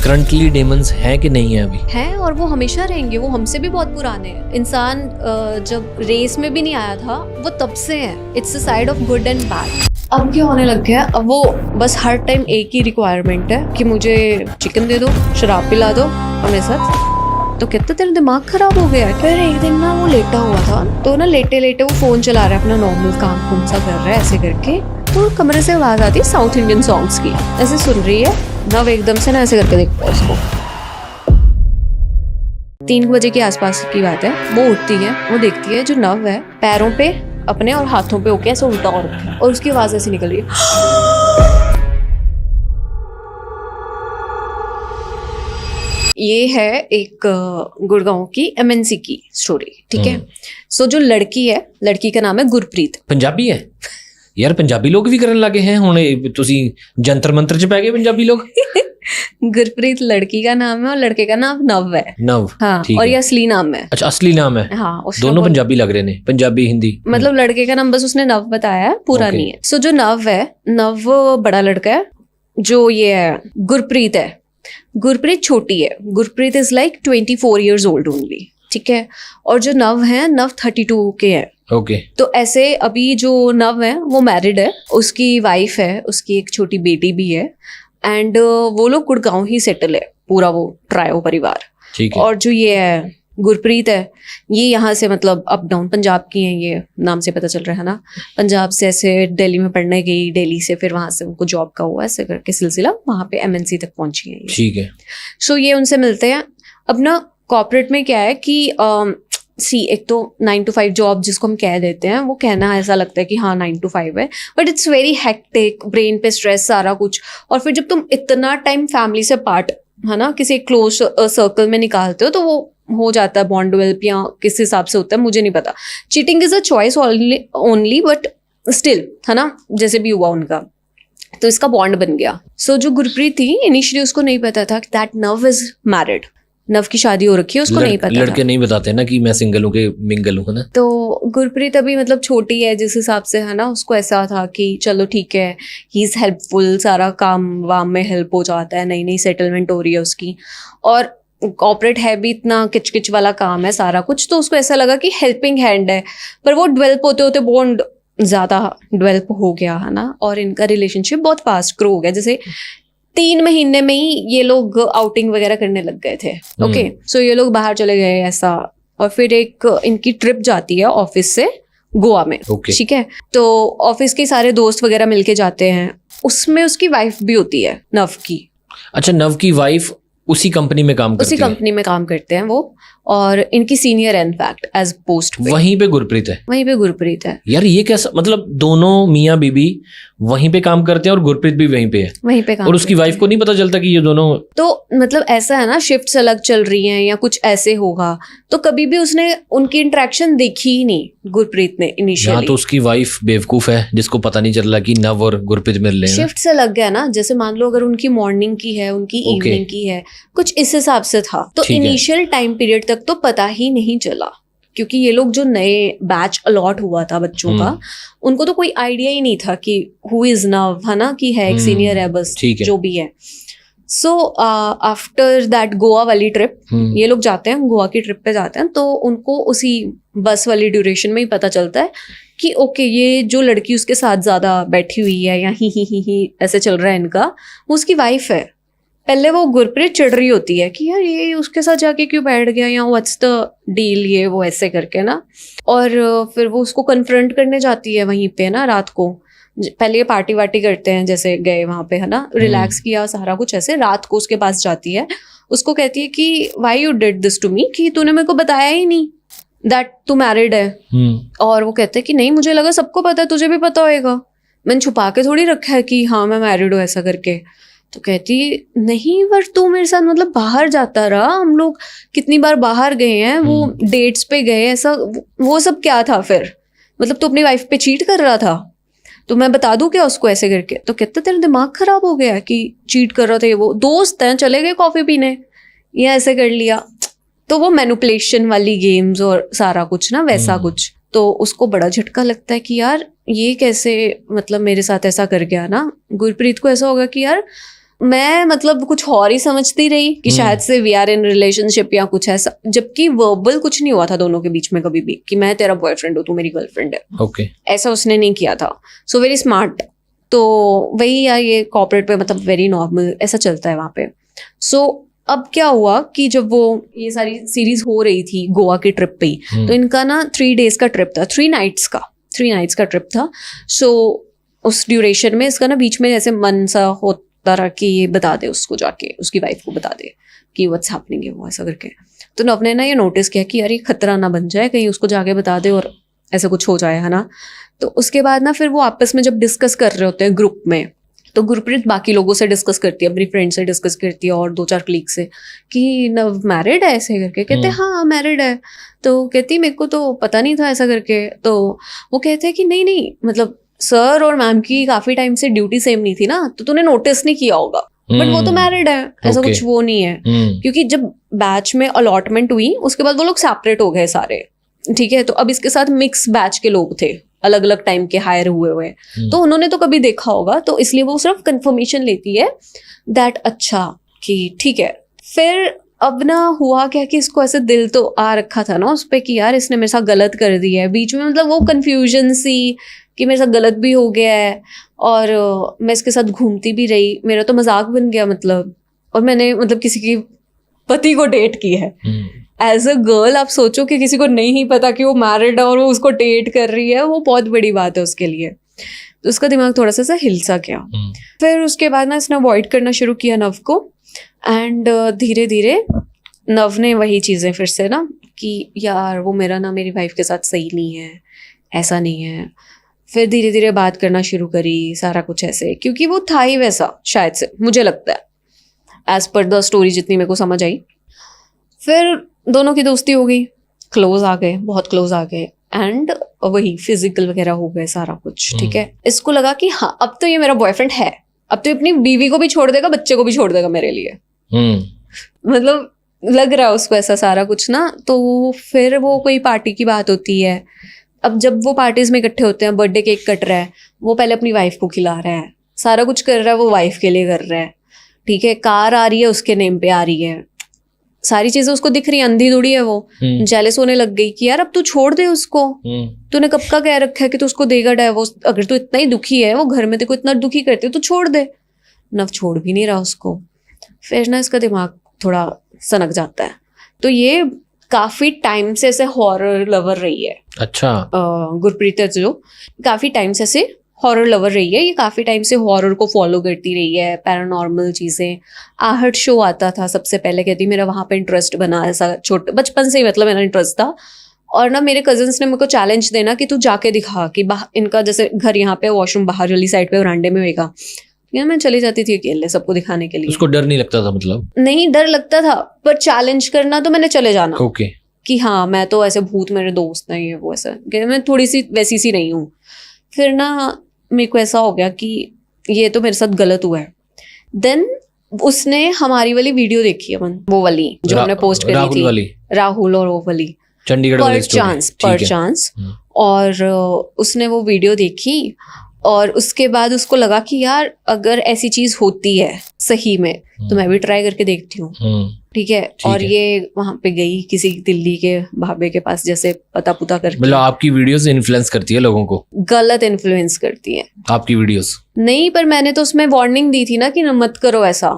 Currently demons हैं कि नहीं है अभी? हैं, और वो हमेशा रहेंगे, वो हमसे भी बहुत पुराने हैं। इंसान जब रेस में भी नहीं आया था वो तब से है। It's a side of good and bad. अब क्या होने लग गया, अब वो बस हर टाइम एक ही रिक्वायरमेंट है कि मुझे चिकन दे दो, शराब पिला दो और मेरे साथ। तो कहते तेरा दिमाग खराब हो गया है। फिर एक दिन ना वो लेटा हुआ था, तो ना लेटे लेटे वो फोन चला रहा है, अपना नॉर्मल काम कौन सा कर रहा है ऐसे करके। तो कमरे से आवाज आती है साउथ इंडियन सॉन्ग्स की, ऐसे सुन रही है। नव एकदम से ना ऐसे करके देखता है उसको। 3 बजे के आसपास की बात है, वो उठती है, वो देखती है जो नव है पैरों पे अपने और हाथों पे होके ऐसे उल्टा और रखा है, और उसकी आवाज ऐसी निकल रही है। ये है एक गुड़गांव की MNC की स्टोरी, ठीक है। सो जो लड़की है, लड़की का नाम है गुरप्रीत। पंजाबी है यार, पंजाबी लोग भी करन लगे हैं हुण, तुसी जंतर मंत्र च पै गए पंजाबी लोग। गुरप्रीत लड़की का नाम है और लड़के का नाम नव है। नव, हाँ, ठीक और है। ये असली नाम है। अच्छा, असली नाम है। हाँ, दोनों पंजाबी लग रहे ने, पंजाबी हिंदी। मतलब लड़के का नाम बस उसने नव बताया है, पूरा नहीं है। सो जो नव है, नव बड़ा लड़का है। जो ये है गुरप्रीत है, गुरप्रीत छोटी है। Gurpreet is like 24 years old only, ठीक है। और जो नव है, नव 32 के है। ओके। तो ऐसे अभी जो नव है वो मैरिड है, उसकी वाइफ है, उसकी एक छोटी बेटी भी है। एंड वो लोग गुड़गांव ही सेटल है, पूरा वो ट्रायो परिवार, ठीक है। और जो ये है गुरप्रीत है, ये यहाँ से मतलब अप डाउन पंजाब की है, ये नाम से पता चल रहा है ना। पंजाब से ऐसे दिल्ली में पढ़ने गई, दिल्ली से फिर वहां से उनको जॉब का हुआ, ऐसे करके सिलसिला वहां पे MNC तक पहुंची है, ठीक है। सो ये उनसे मिलते हैं। अब ना कॉर्पोरेट में क्या है कि एक तो 9 to 5 जॉब जिसको हम कह देते हैं, वो कहना ऐसा लगता है कि हाँ 9 to 5 है, but it's very hectic, brain पे स्ट्रेस सारा कुछ। और फिर जब तुम इतना टाइम फैमिली से पार्ट, है ना, किसी क्लोज सर्कल में निकालते हो, तो वो हो जाता है बॉन्ड डेवलप, या किस हिसाब से होता है मुझे नहीं पता। Cheating is a choice only, but still, है ना, जैसे भी हुआ उनका, तो इसका बॉन्ड बन गया। सो जो गुरप्रीत थी, इनिशियली उसको नहीं पता था दैट नव इज मैरिड, नव की शादी हो रखी है, उसको नहीं पता। लड़के नहीं बताते ना कि मैं सिंगल हूँ कि मिंगल हूँ, है ना। तो गुरप्रीत अभी मतलब छोटी है जिस हिसाब से, है ना, उसको ऐसा था कि चलो ठीक है, ही इज हेल्पफुल, सारा काम वाम में हेल्प हो जाता है, नई नई सेटलमेंट हो रही है उसकी, और कॉर्पोरेट है भी, इतना किचकिच वाला काम है सारा कुछ, तो उसको ऐसा लगा कि हेल्पिंग हैंड है। पर वो डेवलप होते होते बॉन्ड ज्यादा डेवलप हो गया, है ना, और इनका रिलेशनशिप बहुत फास्ट ग्रो हो गया। जैसे 3 महीने में ही ये लोग आउटिंग वगैरह करने लग गए थे। ओके, सो ये लोग बाहर चले गए ऐसा, और फिर एक इनकी ट्रिप जाती है ऑफिस से गोवा में, ठीक है। तो ऑफिस के सारे दोस्त वगैरह मिलके जाते हैं, उसमें उसकी वाइफ भी होती है, नव की। अच्छा, नव की वाइफ उसी कंपनी में काम करती है? उसी कंपनी में काम करते हैं वो, और इनकी सीनियर है इनफैक्ट एज पोस्ट पे। वहीं पे गुरप्रीत है? वहीं पे गुरप्रीत है। यार ये कैसा, मतलब दोनों मियाँ बीबी वहीं पे काम करते हैं और गुरप्रीत भी वहीं पे है, वहीं पे काम, और उसकी वाइफ को नहीं पता चलता कि ये दोनों? तो मतलब ऐसा है ना, शिफ्ट्स अलग चल रही हैं या कुछ ऐसे होगा, तो कभी भी उसने उनकी इंटरेक्शन देखी ही नहीं गुरप्रीत ने इनिशियली। या तो उसकी वाइफ बेवकूफ है जिसको पता नहीं चल रहा कि नव और गुरप्रीत मिल रहे हैं। शिफ्ट से लग गया ना, जैसे मान लो अगर उनकी मॉर्निंग की है, उनकी इवनिंग की है, कुछ इस हिसाब से था। तो इनिशियल टाइम पीरियड तक तो पता ही नहीं चला, क्योंकि ये लोग जो नए बैच अलॉट हुआ था बच्चों का, उनको तो कोई आइडिया ही नहीं था कि हु इज नव, है ना, कि है एक सीनियर है बस, जो भी है। सो आफ्टर दैट गोवा वाली ट्रिप, ये लोग जाते हैं गोवा की ट्रिप पे जाते हैं, तो उनको उसी बस वाली ड्यूरेशन में ही पता चलता है कि ओके, ये जो लड़की उसके साथ ज्यादा बैठी हुई है, या ही ऐसे चल रहा है इनका, वो उसकी वाइफ है। पहले वो गुरप्रीत चिढ़ रही होती है कि यार ये उसके साथ जाके क्यों बैठ गया, या व्हाट्स द डील, ये वो ऐसे करके ना। और फिर वो उसको कन्फ्रंट करने जाती है वहीं पे ना, रात को। पहले ये पार्टी वार्टी करते हैं, जैसे गए वहां पे, है ना, रिलैक्स किया सारा कुछ ऐसे। रात को उसके पास जाती है, उसको कहती है कि why you did this to me, कि तूने मेरे को बताया ही नहीं दैट तू मैरिड है। और वो कहते हैं कि नहीं, मुझे लगा सबको पता है, तुझे भी पता होएगा, मैंने छुपा के थोड़ी रखा है कि हाँ मैं मैरिड हूँ, ऐसा करके। तो कहती नहीं, पर तू मेरे साथ मतलब बाहर जाता रहा, हम लोग कितनी बार बाहर गए हैं, वो डेट्स पे गए, ऐसा वो सब क्या था फिर, मतलब तू अपनी वाइफ पे चीट कर रहा था, तो मैं बता दूं क्या उसको, ऐसे करके। तो कहते तेरा दिमाग खराब हो गया कि चीट कर रहा था, ये वो दोस्त हैं, चले गए कॉफी पीने, या ऐसे कर लिया। तो वो मैनिपुलेशन वाली गेम्स और सारा कुछ ना वैसा कुछ। तो उसको बड़ा झटका लगता है कि यार ये कैसे, मतलब मेरे साथ ऐसा कर गया ना। गुरप्रीत को ऐसा होगा कि यार मैं मतलब कुछ और ही समझती रही कि शायद से वी आर इन रिलेशनशिप या कुछ ऐसा, जबकि वर्बल कुछ नहीं हुआ था दोनों के बीच में कभी भी कि मैं तेरा बॉयफ्रेंड हूँ, तू मेरी गर्लफ्रेंड है। ओके, ऐसा उसने नहीं किया था। So very smart. तो वही यार, ये कॉर्पोरेट पे मतलब वेरी नॉर्मल ऐसा चलता है वहाँ पे। सो अब क्या हुआ कि जब वो ये सारी सीरीज हो रही थी गोवा की ट्रिप पे ही, तो इनका ना 3 days का ट्रिप था, 3 nights का ट्रिप था। सो उस ड्यूरेशन में इसका ना बीच में जैसे मन सा होता रहा कि ये बता दे उसको, जाके उसकी वाइफ को बता दे कि व्हाट्स हैपनिंग है वो, ऐसा करके। तो नव ने ना ये नोटिस किया कि यार ये खतरा ना बन जाए, कहीं उसको जाके बता दे और ऐसा कुछ हो जाए, है ना। तो उसके बाद ना फिर वो आपस में जब डिस्कस कर रहे होते हैं ग्रुप में, तो गुरप्रीत बाकी लोगों से डिस्कस करती है, अपनी फ्रेंड से डिस्कस करती है और 2-4 कलीग से कि नव मैरिड है ऐसे करके। कहते हाँ मैरिड है। तो कहती मेरे को तो पता नहीं था ऐसा करके। तो वो कहते हैं कि नहीं मतलब सर और मैम की काफी टाइम से ड्यूटी सेम नहीं थी ना, तो तूने नोटिस नहीं किया होगा, बट वो तो मैरिड है, ऐसा कुछ वो नहीं है। क्योंकि जब बैच में अलॉटमेंट हुई उसके बाद वो लोग सेपरेट हो गए सारे, ठीक है। तो अब इसके साथ मिक्स बैच के लोग थे, अलग अलग टाइम के हायर हुए, तो उन्होंने तो कभी देखा होगा, तो इसलिए वो सिर्फ कंफर्मेशन लेती है दैट अच्छा कि ठीक है। फिर अब ना हुआ क्या कि इसको ऐसे दिल तो आ रखा था ना उस पे कि यार इसने मेरे साथ गलत कर दिया है बीच में, मतलब वो कंफ्यूजन सी कि मेरे साथ गलत भी हो गया है और मैं इसके साथ घूमती भी रही, मेरा तो मजाक बन गया मतलब, और मैंने मतलब किसी की पति को डेट की है। एज अ गर्ल आप सोचो कि किसी को नहीं पता कि वो मैरिड है और वो उसको डेट कर रही है, वो बहुत बड़ी बात है उसके लिए। तो उसका दिमाग थोड़ा सा हिल सा गया। फिर उसके बाद ना इसने अवॉइड करना शुरू किया नव को, एंड धीरे धीरे नव ने वही चीज़ें फिर से ना कि यार वो मेरा ना मेरी वाइफ के साथ सही नहीं है, ऐसा नहीं है। फिर धीरे धीरे बात करना शुरू करी, सारा कुछ ऐसे, क्योंकि वो था ही वैसा शायद से, मुझे लगता है एज पर द स्टोरी जितनी मेरे को समझ आई। फिर दोनों की दोस्ती हो गई, क्लोज आ गए, बहुत क्लोज आ गए, एंड वही फिजिकल वगैरह हो गए सारा कुछ, ठीक है। इसको लगा कि हाँ अब तो ये मेरा बॉयफ्रेंड है, अब तो अपनी बीवी को भी छोड़ देगा, बच्चे को भी छोड़ देगा मेरे लिए। मतलब लग रहा है उसको ऐसा सारा कुछ ना। तो फिर वो कोई पार्टी की बात होती है, अब जब वो पार्टीज में इकट्ठे होते हैं, बर्थडे केक कट रहा है, वो पहले अपनी वाइफ को खिला रहा है, सारा कुछ कर रहा है वो वाइफ के लिए कर रहा है, ठीक है। कार आ रही है उसके नेम पे आ रही है, सारी चीजें उसको दिख रही है, अंधी दुड़ी है वो। जेलस होने लग गई कि यार अब तू छोड़ दे उसको, तूने कब का कह रखा है कि तू उसको देगा डाइवोर्स, अगर तू इतना ही दुखी है, वो घर में तेरे को इतना दुखी करती है, तू छोड़ दे। नव छोड़ भी नहीं रहा उसको। फिर ना इसका दिमाग थोड़ा सनक जाता है। तो ये काफी टाइम से ऐसे हॉरर लवर रही है। अच्छा। गुरप्रीत जो काफी टाइम से ऐसे हॉरर लवर रही है, ये काफी टाइम से हॉरर को फॉलो करती रही है, पैरानॉर्मल चीजें। आहट शो आता था सबसे पहले, कहती मेरा वहां पे इंटरेस्ट बना, ऐसा छोटे बचपन से ही मतलब मेरा इंटरेस्ट था। और ना मेरे कजिन्स ने मेरे को चैलेंज देना कि तू जाके दिखा कि इनका जैसे घर यहाँ पे वॉशरूम बाहर वाली साइड पे वरांडे में होएगा, यार मैं चली जाती थी अकेले सबको दिखाने के लिए। उसको डर नहीं लगता था? मतलब नहीं डर लगता था, पर चैलेंज करना तो मैंने चले जाना। ओके। कि हाँ मैं तो ऐसे भूत मेरे दोस्त हैं ये वो, ऐसा मैं थोड़ी सी वैसी सी नहीं हूँ। फिर ना मेरे को ऐसा हो गया कि ये तो मेरे साथ गलत हुआ है। देन उसने हमारी वाली वीडियो देखी है, वो वाली जो हमने पोस्ट करी थी, राहुल और वो वाली चंडीगढ़ पर चांस। और उसने वो वीडियो देखी और उसके बाद उसको लगा कि यार अगर ऐसी चीज होती है सही में तो मैं भी ट्राई करके देखती हूँ, ठीक है। और ये वहां पे गई किसी दिल्ली के भाभे के पास, जैसे पता पुता करके। मतलब आपकी वीडियोस इन्फ्लुएंस करती है लोगों को? गलत इन्फ्लुएंस करती है आपकी वीडियोस? नहीं, पर मैंने तो उसमें वार्निंग दी थी ना कि मत करो ऐसा।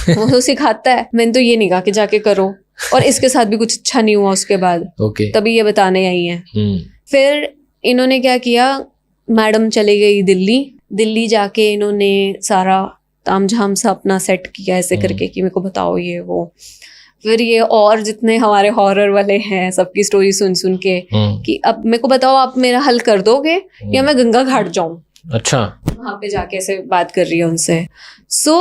वो तो सिखाता है, मैंने तो ये नहीं कहा कि जाके करो। और इसके साथ भी कुछ अच्छा नहीं हुआ उसके बाद, तभी ये बताने आई है। फिर इन्होंने क्या किया, मैडम चली गई दिल्ली जाके इन्होंने सारा तामझाम सा अपना सेट किया ऐसे करके कि मेरे को बताओ ये वो। फिर ये और जितने हमारे हॉरर वाले हैं सबकी स्टोरी सुन के कि अब मेरे को बताओ आप मेरा हल कर दोगे या मैं गंगा घाट जाऊं। अच्छा। वहां पे जाके ऐसे बात कर रही है उनसे। सो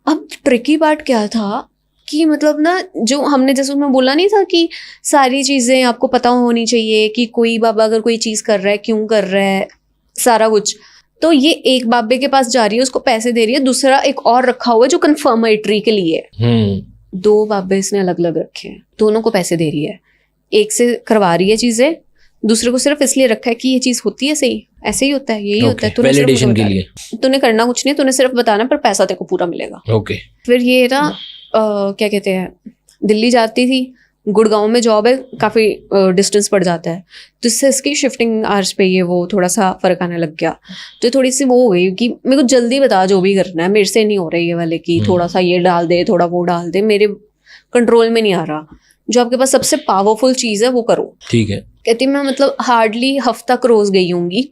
अब ट्रिकी पार्ट क्या था कि मतलब ना जो हमने जैसे उसमें बोला नहीं था कि सारी चीजें आपको पता होनी चाहिए कि कोई बाबा अगर कोई चीज कर रहा है क्यों कर रहा है सारा कुछ। तो ये एक बाबे के पास जा रही है, उसको पैसे दे रही है, दूसरा एक और रखा हुआ है जो कंफर्मेटरी के लिए है। 2 बाबे इसने अलग अलग रखे हैं, दोनों को पैसे दे रही है, एक से करवा रही है चीजें, दूसरे को सिर्फ इसलिए रखा है कि ये चीज होती है सही, ऐसे ही होता है, यही होता है। तूने वैलिडेशन के लिए तूने करना कुछ नहीं, तूने सिर्फ बताना पर पैसा तेरे को पूरा मिलेगा। ओके। फिर ये ना क्या कहते हैं, दिल्ली जाती थी, गुड़गांव में जॉब है, काफ़ी डिस्टेंस पड़ जाता है, तो इससे इसकी शिफ्टिंग आवर्स पे ये वो थोड़ा सा फ़र्क आने लग गया। तो थोड़ी सी वो हो गई कि मेरे को जल्दी बता जो भी करना है, मेरे से नहीं हो रहा ये वाले कि थोड़ा सा ये डाल दे, थोड़ा वो डाल दे, मेरे कंट्रोल में नहीं आ रहा। जो आपके पास सबसे पावरफुल चीज़ है वो करो। ठीक है। कहती मैं मतलब हार्डली हफ्ता क्रॉस गई होंगी,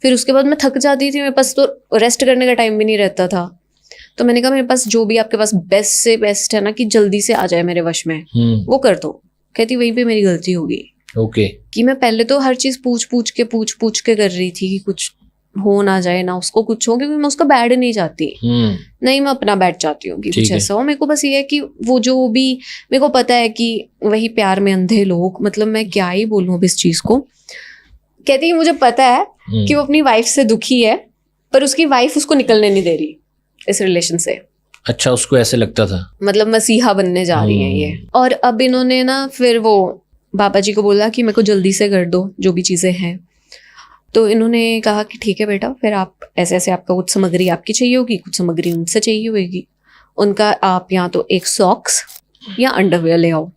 फिर उसके बाद मैं थक जाती थी, मेरे पास तो रेस्ट करने का टाइम भी नहीं रहता था। तो मैंने कहा मेरे पास जो भी आपके पास बेस्ट से बेस्ट है ना कि जल्दी से आ जाए मेरे वश में, वो कर दो। कहती वहीं पे मेरी गलती होगी। ओके। कि मैं पहले तो हर चीज पूछ पूछ के कर रही थी कि कुछ हो ना जाए, ना उसको कुछ हो, क्योंकि मैं उसका बैड नहीं चाहती। नहीं, मैं अपना बैड चाहती हूँ कि कुछ ऐसा हो। मेरे को बस ये है कि वो जो भी मेरे को पता है कि वही प्यार में अंधे लोग, मतलब मैं क्या ही बोलूँ अब इस चीज को। कहती है मुझे पता है कि वो अपनी वाइफ से दुखी है, पर उसकी वाइफ उसको निकलने नहीं दे रही इस रिलेशन से। अच्छा, उसको ऐसे लगता था मतलब मसीहा बनने जा रही है ये। और अब इन्होंने ना फिर वो बाबा जी को बोला कि मेरे को जल्दी से कर दो जो भी चीज़ें हैं। तो इन्होंने कहा कि ठीक है बेटा, फिर आप ऐसे ऐसे आपका कुछ सामग्री आपकी चाहिए होगी, कुछ सामग्री उनसे चाहिए होगी। उनका आप या तो एक सॉक्स या अंडरवेयर ले आओ,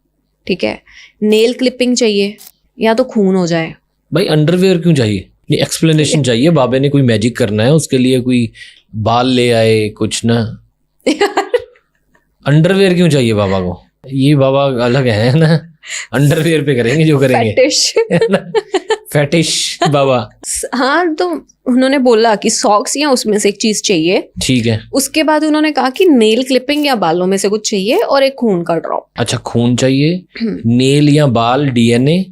ठीक है। नेल क्लिपिंग चाहिए या तो खून हो जाए। भाई अंडरवेयर क्यों चाहिए? ये एक्सप्लेनेशन चाहिए। बाबे ने कोई मैजिक करना है, उसके लिए कोई बाल ले आए कुछ ना। अंडरवेयर क्यों चाहिए बाबा को? ये बाबा अलग है ना, अंडरवेयर पे करेंगे जो करेंगे। फैटिश बाबा। हाँ, तो उन्होंने बोला कि सॉक्स या उसमें से एक चीज चाहिए। ठीक है। उसके बाद उन्होंने कहा कि नेल क्लिपिंग या बालों में से कुछ चाहिए और एक खून का ड्रॉप। अच्छा, खून चाहिए, नेल या बाल, डीएनए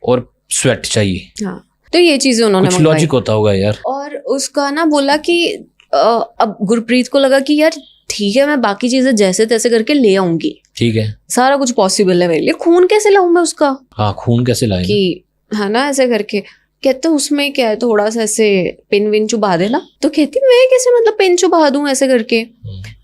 और स्वेट चाहिए। हाँ, तो ये चीजें उन्होंने कुछ लॉजिक होता होगा यार। और उसका ना बोला कि अब गुरप्रीत को लगा कि यार ठीक है, मैं बाकी चीजें जैसे तैसे करके ले आऊंगी, ठीक है, सारा कुछ पॉसिबल है मेरे लिए। खून कैसे लाऊं मैं उसका? हाँ, खून कैसे लाए कि है ना, ऐसे करके कहते उसमें क्या है, थोड़ा सा ऐसे पिन विन चुबा देना। तो कहती मैं कैसे मतलब पिन चुबा दूं ऐसे करके।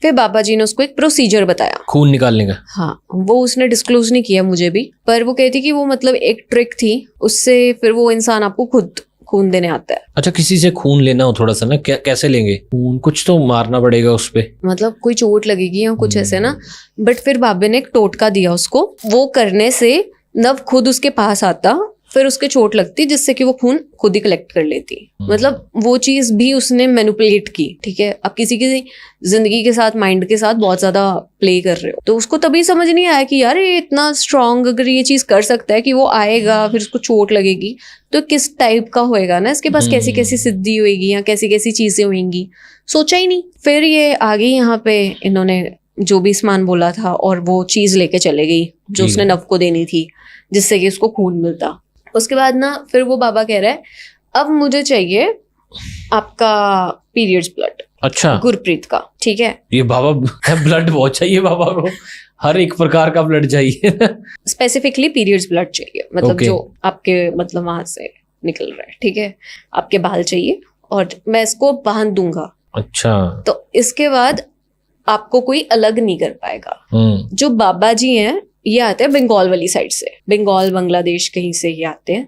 फिर बाबा जी ने उसको एक प्रोसीजर बताया खून निकालने का। हाँ, वो उसने डिस्क्लोज नहीं किया मुझे भी, पर वो कहती कि वो मतलब एक ट्रिक थी, उससे फिर वो इंसान आपको खुद खून देने आता है। अच्छा, किसी से खून लेना हो थोड़ा सा ना, कैसे लेंगे खून? कुछ तो मारना पड़ेगा उस पे, मतलब कोई चोट लगेगी या कुछ ऐसे ना। बट फिर बाबे ने एक टोटका दिया उसको, वो करने से नव खुद उसके पास आता, फिर उसके चोट लगती, जिससे कि वो खून खुद ही कलेक्ट कर लेती। मतलब वो चीज भी उसने मैनिपुलेट की, ठीक है। अब किसी की जिंदगी के साथ, माइंड के साथ बहुत ज्यादा प्ले कर रहे हो, तो उसको तभी समझ नहीं आया कि यार ये इतना स्ट्रांग अगर ये चीज कर सकता है कि वो आएगा फिर उसको चोट लगेगी, तो किस टाइप का होएगा ना, इसके पास कैसी कैसी सिद्धि होएगी या कैसी कैसी चीजें होंगी, सोचा ही नहीं। फिर ये आ गई यहाँ पे, इन्होंने जो भी सामान बोला था और वो चीज लेके चले गई जो उसने नव को देनी थी, जिससे कि उसको खून मिलता। उसके बाद ना फिर वो बाबा कह रहा है अब मुझे चाहिए आपका पीरियड्स ब्लड। अच्छा, गुरप्रीत का, ठीक है। ये बाबा ब्लड बहुत चाहिए बाबा को, हर एक प्रकार का ब्लड चाहिए। स्पेसिफिकली पीरियड्स ब्लड चाहिए, मतलब जो आपके मतलब वहां से निकल रहा है, ठीक है। आपके बाल चाहिए और मैं इसको बांध दूंगा। अच्छा, तो इसके बाद आपको कोई अलग नहीं कर पाएगा। जो बाबा जी हैं ये आते हैं बंगाल वाली साइड से, बंगाल बांग्लादेश कहीं से ये आते हैं,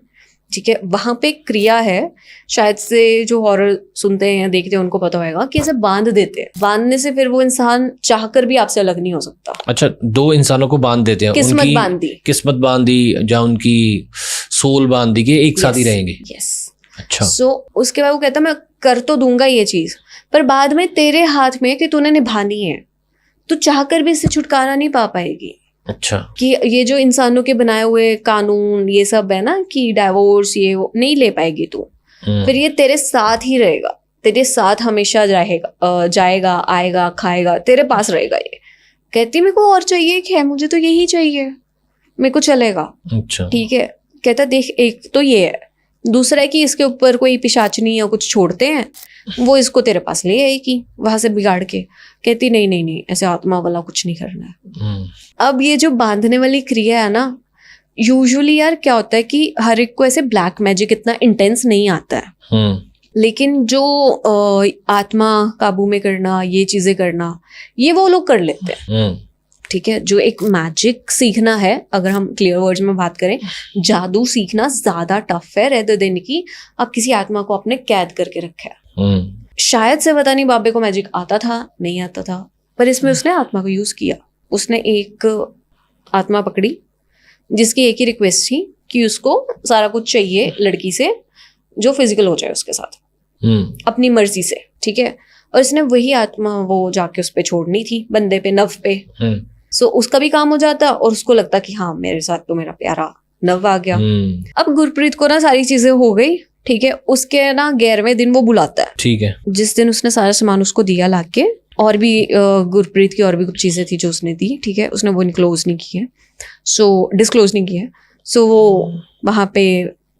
ठीक है। वहां पे क्रिया है, शायद से जो हॉरर सुनते हैं या देखते हैं उनको पता होगा कि ऐसे बांध देते हैं। बांधने से फिर वो इंसान चाहकर भी आपसे अलग नहीं हो सकता। अच्छा, दो इंसानों को बांध देते हैं, किस्मत बांधी, किस्मत बांधी या उनकी सोल बांधी के एक साथ ही रहेंगे। यस। अच्छा, सो उसके बाद वो कहता मैं कर तो दूंगा ये चीज, पर बाद में तेरे हाथ में कि तूने निभानी है, तू चाहकर भी इससे छुटकारा नहीं पा पाएगी। अच्छा, कि ये जो इंसानों के बनाए हुए कानून ये सब है ना कि डाइवोर्स ये वो नहीं ले पाएगी तू, फिर ये तेरे साथ ही रहेगा, तेरे साथ हमेशा जाएगा आएगा खाएगा, तेरे पास रहेगा ये। कहती मेरे को और चाहिए क्या है, मुझे तो यही चाहिए, मेरे को चलेगा। अच्छा, ठीक है। कहता देख, एक तो ये है, दूसरा है कि इसके ऊपर कोई पिशाचनी या कुछ छोड़ते हैं, वो इसको तेरे पास ले आएगी वहां से बिगाड़ के। कहती नहीं नहीं नहीं, ऐसे आत्मा वाला कुछ नहीं करना है। अब ये जो बांधने वाली क्रिया है ना, यूजुअली यार क्या होता है कि हर एक को ऐसे ब्लैक मैजिक इतना इंटेंस नहीं आता है, लेकिन जो आत्मा काबू में करना, ये चीजें करना, ये वो लोग कर लेते हैं। ठीक है, जो एक मैजिक सीखना है, अगर हम क्लियर वर्ड्स में बात करें, जादू सीखना ज्यादा टफ है रेदर देन कि आप किसी आत्मा को अपने कैद करके रखे है। शायद से पता नहीं बाबे को मैजिक आता था नहीं आता था, पर इसमें उसने आत्मा को यूज किया। उसने एक आत्मा पकड़ी जिसकी एक ही रिक्वेस्ट थी कि उसको सारा कुछ चाहिए लड़की से जो फिजिकल हो जाए उसके साथ अपनी मर्जी से, ठीक है। और इसने वही आत्मा वो जाके उस पे छोड़नी थी, बंदे पे, नव पे। सो उसका भी काम हो जाता और उसको लगता कि हाँ मेरे साथ तो मेरा प्यारा नव आ गया। अब गुरप्रीत को ना सारी चीजें हो गई, ठीक है। उसके ना 11वें दिन वो बुलाता है, ठीक है। जिस दिन उसने सारा सामान उसको दिया लाके, और भी गुरप्रीत की और भी कुछ चीजें थी जो उसने दी, ठीक है। उसने वो इनक्लोज नहीं की है, सो डिस्क्लोज नहीं किया है। सो वो वहां पे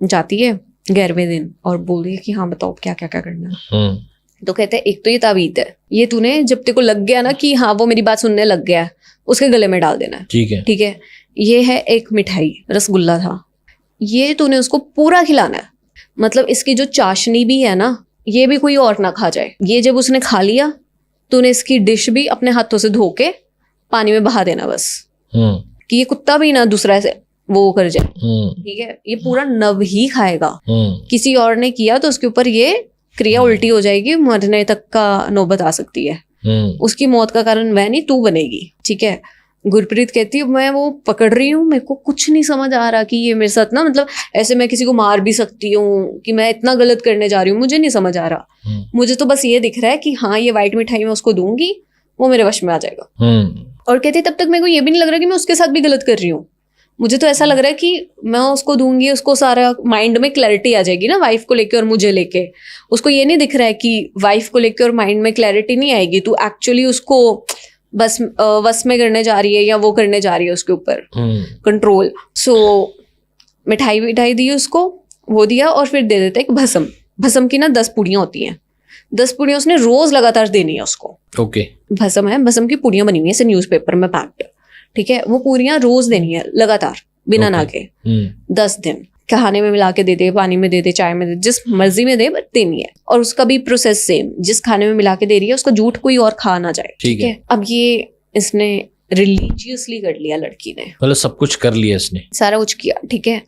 जाती है 11वें दिन और बोल रही है कि हाँ बताओ क्या क्या क्या करना है। तो कहते हैं एक तो ये ताबीत है, ये तूने जब तेरे को लग गया ना कि हाँ वो मेरी बात सुनने लग गया है, उसके गले में डाल देना है, ठीक है, ठीक है। ये है एक मिठाई, रसगुल्ला था, ये तूने उसको पूरा खिलाना है। मतलब इसकी जो चाशनी भी है ना, ये भी कोई और ना खा जाए। ये जब उसने खा लिया, तूने इसकी डिश भी अपने हाथों से धो के पानी में बहा देना बस, कि ये कुत्ता भी ना दूसरा से वो कर जाए, ठीक है। ये पूरा नव ही खाएगा, किसी और ने किया तो उसके ऊपर ये क्रिया उल्टी हो जाएगी, मरने तक का नौबत आ सकती है। उसकी मौत का कारण वह नहीं, तू बनेगी, ठीक है। गुरप्रीत कहती है मैं वो पकड़ रही हूँ, मेरे को कुछ नहीं समझ आ रहा कि ये मेरे साथ ना, मतलब ऐसे मैं किसी को मार भी सकती हूँ कि मैं इतना गलत करने जा रही हूँ, मुझे नहीं समझ आ रहा। मुझे तो बस ये दिख रहा है कि हाँ ये वाइट मिठाई मैं उसको दूंगी, वो मेरे वश में आ जाएगा। और कहती है तब तक मेरे को ये भी नहीं लग रहा कि मैं उसके साथ भी गलत कर रही हूँ। मुझे तो ऐसा लग रहा है कि मैं उसको दूंगी, उसको सारा माइंड में क्लैरिटी आ जाएगी ना वाइफ को लेके और मुझे लेके। उसको ये नहीं दिख रहा है कि वाइफ को लेके और माइंड में क्लैरिटी नहीं आएगी, तू एक्चुअली उसको बस वस में करने जा रही है या वो करने जा रही है उसके ऊपर कंट्रोल। सो मिठाई विठाई दी उसको, वो दिया और फिर दे देते हैं भस्म। भस्म की ना 10 पुड़ियाँ होती हैं, 10 पुड़ियाँ उसने रोज लगातार देनी है उसको। ओके भस्म है, भस्म की पुड़ियाँ बनी हुई है न्यूज़पेपर में पैक्ड, ठीक है। वो पूरियां रोज देनी है लगातार बिना नागे, 10 दिन। खाने में मिला के दे दे, पानी में दे दे, चाय में दे, जिस मर्जी में दे बट देनी है। और उसका भी प्रोसेस सेम, जिस खाने में मिला के दे रही है उसका झूठ कोई और खा ना जाए, ठीक है। अब ये इसने रिलीजियसली कर लिया लड़की ने, मतलब सब कुछ कर लिया इसने, सारा कुछ किया, ठीक है।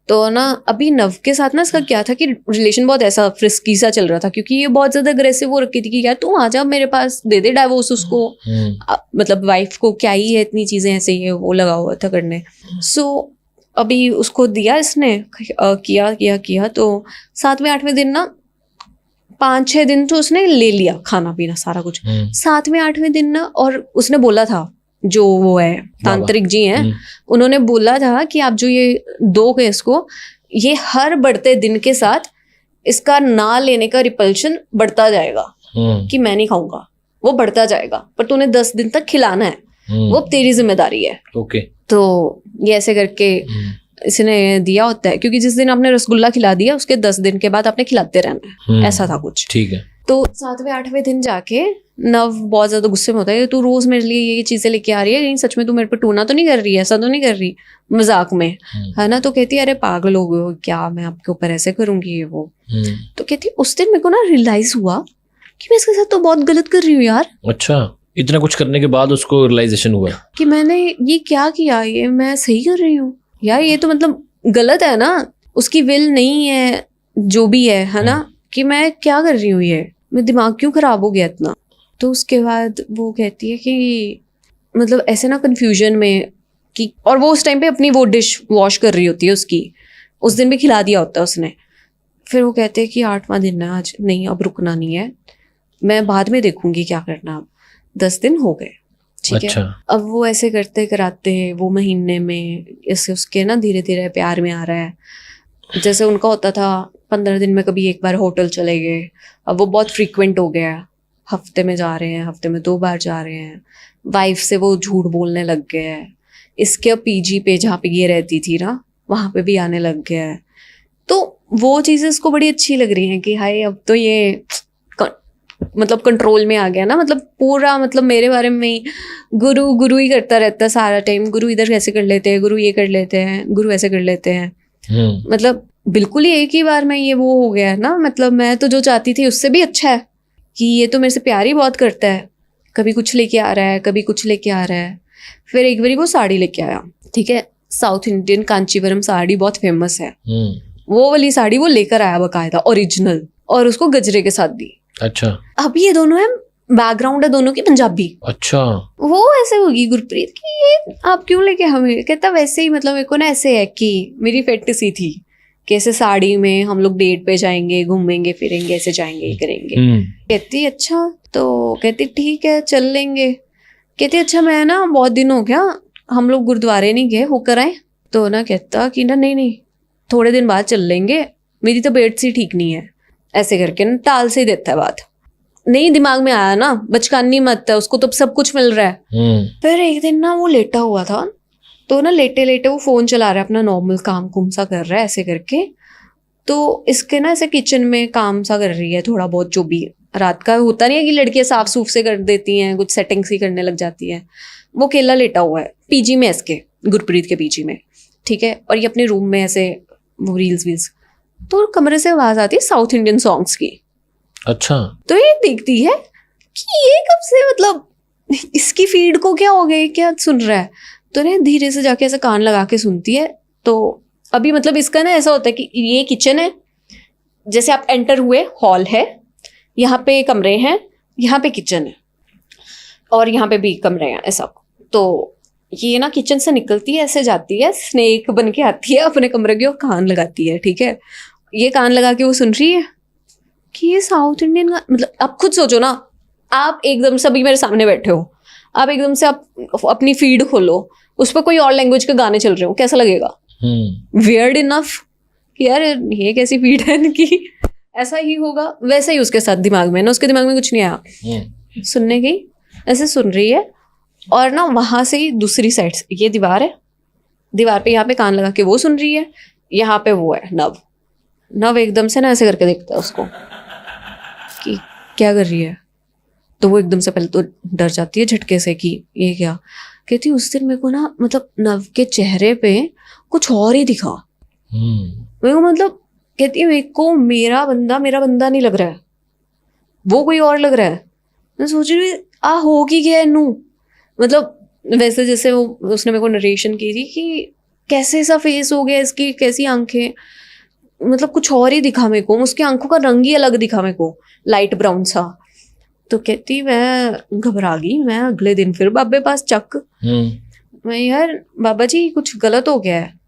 तो ना अभी नव के साथ ना इसका क्या था कि रिलेशन बहुत ऐसा फ्रिस्की सा चल रहा था, क्योंकि ये बहुत ज्यादा अग्रेसिव हो रखी थी कि यार तू आ जा मेरे पास, दे दे डाइवोर्स उसको। मतलब वाइफ को क्या ही है इतनी चीजें ऐसे ही वो लगा हुआ था करने। सो अभी उसको दिया इसने, किया किया किया। तो 7वें 8वें दिन ना, 5-6 दिन तो उसने ले लिया खाना पीना सारा कुछ। 7वें 8वें दिन ना, और उसने बोला था जो वो है तांत्रिक जी हैं, उन्होंने बोला था कि आप जो ये दोगे इसको, ये हर बढ़ते दिन के साथ इसका ना लेने का रिपल्शन बढ़ता जाएगा, कि मैं नहीं खाऊंगा, वो बढ़ता जाएगा, पर तूने 10 दिन तक खिलाना है, वो तेरी जिम्मेदारी है। ओके तो ये ऐसे करके इसने दिया होता है, क्योंकि जिस दिन आपने रसगुल्ला खिला दिया उसके 10 दिन के बाद आपने खिलाते रहना है, ऐसा था कुछ, ठीक है। तो 7वें 8वें दिन जाके नव बहुत ज्यादा गुस्से में होता है, तू रोज मेरे लिए ये चीजें लेके आ रही है, लेकिन सच में तू मेरे पे टूना तो नहीं कर रही है, ऐसा तो नहीं कर रही मजाक में, है ना। तो कहती है अरे पागल हो गए क्या, मैं आपके ऊपर ऐसे करूंगी ये वो। तो कहती है उस दिन मेरे को ना रियलाइज हुआ कि मैं इसके साथ तो बहुत गलत कर रही हूँ यार। अच्छा, इतना कुछ करने के बाद उसको रियलाइजेशन हुआ कि मैंने ये क्या किया, ये मैं सही कर रही हूँ यार, ये तो मतलब गलत है ना, उसकी विल नहीं है जो भी है ना, कि मैं क्या कर रही हूँ, ये मेरा दिमाग क्यों खराब हो गया इतना। तो उसके बाद वो कहती है कि मतलब ऐसे ना कंफ्यूजन में कि, और वो उस टाइम पे अपनी वो डिश वॉश कर रही होती है उसकी, उस दिन भी खिला दिया होता है उसने। फिर वो कहते हैं कि 8वां दिन है आज, नहीं अब रुकना नहीं है, मैं बाद में देखूंगी क्या करना। अब 10 दिन हो गए, ठीक है। अब वो ऐसे करते कराते वो महीने में इससे उसके ना धीरे धीरे प्यार में आ रहा है। जैसे उनका होता था 15 दिन में कभी एक बार होटल चले गए, अब वो बहुत फ्रीक्वेंट हो गया, हफ्ते में जा रहे हैं, हफ्ते में 2 बार जा रहे हैं। वाइफ से वो झूठ बोलने लग गए हैं, इसके पीजी पे जहाँ पे ये रहती थी ना वहाँ पे भी आने लग गया है। तो वो चीज़ें इसको बड़ी अच्छी लग रही हैं कि हाय अब तो ये मतलब कंट्रोल में आ गया ना, मतलब पूरा मतलब मेरे बारे में ही गुरु गुरु ही करता रहता है सारा टाइम, गुरु इधर कैसे कर लेते हैं, गुरु ये कर लेते हैं, गुरु ऐसे कर लेते हैं। मतलब बिल्कुल ही एक ही बार में ये वो हो गया है ना, मतलब मैं तो जो चाहती थी उससे भी अच्छा है कि ये तो मेरे से प्यार ही बहुत करता है, कभी कुछ लेके आ रहा है, कभी कुछ लेके आ रहा है। फिर एक बारी वो साड़ी लेके आया, ठीक है, साउथ इंडियन कांचीवरम साड़ी बहुत फेमस है, वो वाली साड़ी वो लेकर आया बकायदा ओरिजिनल, और उसको गजरे के साथ दी। अच्छा। अब ये दोनों है, बैकग्राउंड है दोनों की पंजाबी। अच्छा। वो ऐसे होगी गुरप्रीत कि ये आप क्यों लेके हमें, कहता वैसे ही, मतलब मेरे को ना ऐसे है कि मेरी फैंटेसी थी कि ऐसे साड़ी में हम लोग डेट पे जाएंगे, घूमेंगे फिरेंगे, ऐसे जाएंगे करेंगे। कहती अच्छा, तो कहती ठीक है चल लेंगे। कहती अच्छा मैं ना बहुत दिन हो गया हम लोग गुरुद्वारे नहीं गए, होकर आए। तो ना कहता कि ना नहीं थोड़े दिन बाद चल लेंगे, मेरी तबीयत सी ठीक नहीं है, ऐसे करके ना टाल से ही देता है बात। नहीं दिमाग में आया ना, बचकानी मत है, उसको तो सब कुछ मिल रहा है। फिर एक दिन ना वो लेटा हुआ था, तो ना लेटे लेटे वो फोन चला रहा है, अपना नॉर्मल काम कुम सा कर रहा है ऐसे करके। तो इसके ना ऐसे किचन में काम सा कर रही है थोड़ा बहुत, जो भी रात का होता नहीं है कि लड़कियां साफ सूफ से कर देती हैं, कुछ सेटिंग सी करने लग जाती है। वो अकेला लेटा हुआ है पीजी में, इसके गुरप्रीत के पीजी में, ठीक है, और ये अपने रूम में ऐसे वो रील्स वील्स। तो कमरे से आवाज आती है साउथ इंडियन सॉन्ग्स की। अच्छा। तो ये देखती है कि ये कब से, मतलब इसकी फीड को क्या हो गया, क्या सुन रहा है। तो ना धीरे से जाके ऐसे कान लगा के सुनती है। तो अभी मतलब इसका ना ऐसा होता है कि ये किचन है, जैसे आप एंटर हुए हॉल है, यहाँ पे कमरे हैं, यहाँ पे किचन है और यहाँ पे भी कमरे हैं ऐसा। तो ये ना किचन से निकलती है, ऐसे जाती है, स्नेक बन के आती है अपने कमरे की और कान लगाती है, ठीक है। ये कान लगा के वो सुन रही है कि ये साउथ इंडियन का, मतलब आप खुद सोचो ना, आप एकदम से अभी मेरे सामने बैठे हो, आप एकदम से आप अपनी फीड खोलो, उस पर कोई और लैंग्वेज के गाने चल रहे हो, कैसा लगेगा? वियर्ड इनफ कि यार ये कैसी फीड है इनकी। ऐसा ही होगा, वैसे ही उसके साथ दिमाग में ना, उसके दिमाग में कुछ नहीं आया, सुनने गई, ऐसे सुन रही है। और ना वहां से ही दूसरी साइड से ये दीवार है, दीवार पे यहाँ पे कान लगा के वो सुन रही है, यहाँ पे वो है नव एकदम से ना ऐसे करके देखता है उसको कि क्या कर रही है। तो वो एकदम से पहले तो डर जाती है झटके से कि ये क्या। कहती उस दिन मेरे को ना, मतलब नव के चेहरे पे कुछ और ही दिखा। मेरे को मतलब, कहती है मेरे को मेरा बंदा नहीं लग रहा है, वो कोई और लग रहा है। मैं सोच रही होगी क्या नू, मतलब वैसे जैसे वो उसने मेरे को नरेशन की थी कि कैसे ऐसा फेस हो गया इसकी, कैसी आंखें, मतलब कुछ और ही दिखा मेरे को, उसकी आंखों का रंग ही अलग दिखा मेरे को, लाइट ब्राउन सा। तो कहती मैं घबरा गई, मैं अगले दिन फिर बाबे पास चक, मैं यार बाबा जी कुछ गलत हो गया है।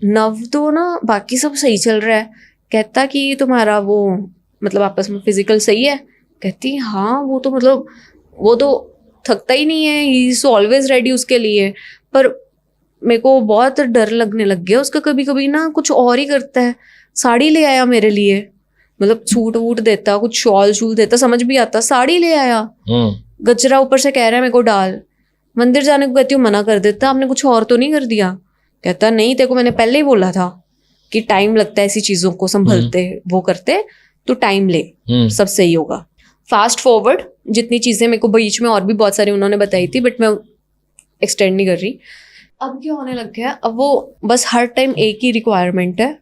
नव तो ना बाकी सब सही चल रहा है। कहता कि तुम्हारा वो मतलब आपस में फिजिकल सही है। कहती हाँ वो तो मतलब वो तो थकता ही नहीं है, ही इज ऑलवेज रेडी उसके लिए। पर मेरे को बहुत डर लगने लग गया उसका, कभी कभी ना कुछ और ही करता है। साड़ी ले आया मेरे लिए, मतलब सूट वूट देता, कुछ शॉल शूल देता, समझ भी आता, साड़ी ले आया, गजरा ऊपर से कह रहा है मेरे को डाल। मंदिर जाने को कहती हूँ मना कर देता, आपने कुछ और तो नहीं कर दिया। कहता नहीं तेरे को मैंने पहले ही बोला था कि टाइम लगता है ऐसी चीजों को संभलते वो करते, तो टाइम ले, सब सही होगा। फास्ट फॉरवर्ड जितनी चीजें मेरे को बीच में और भी बहुत सारी उन्होंने बताई थी, बट मैं एक्सटेंड नहीं कर रही। अब क्या होने लग गया, अब वो बस हर टाइम एक ही रिक्वायरमेंट है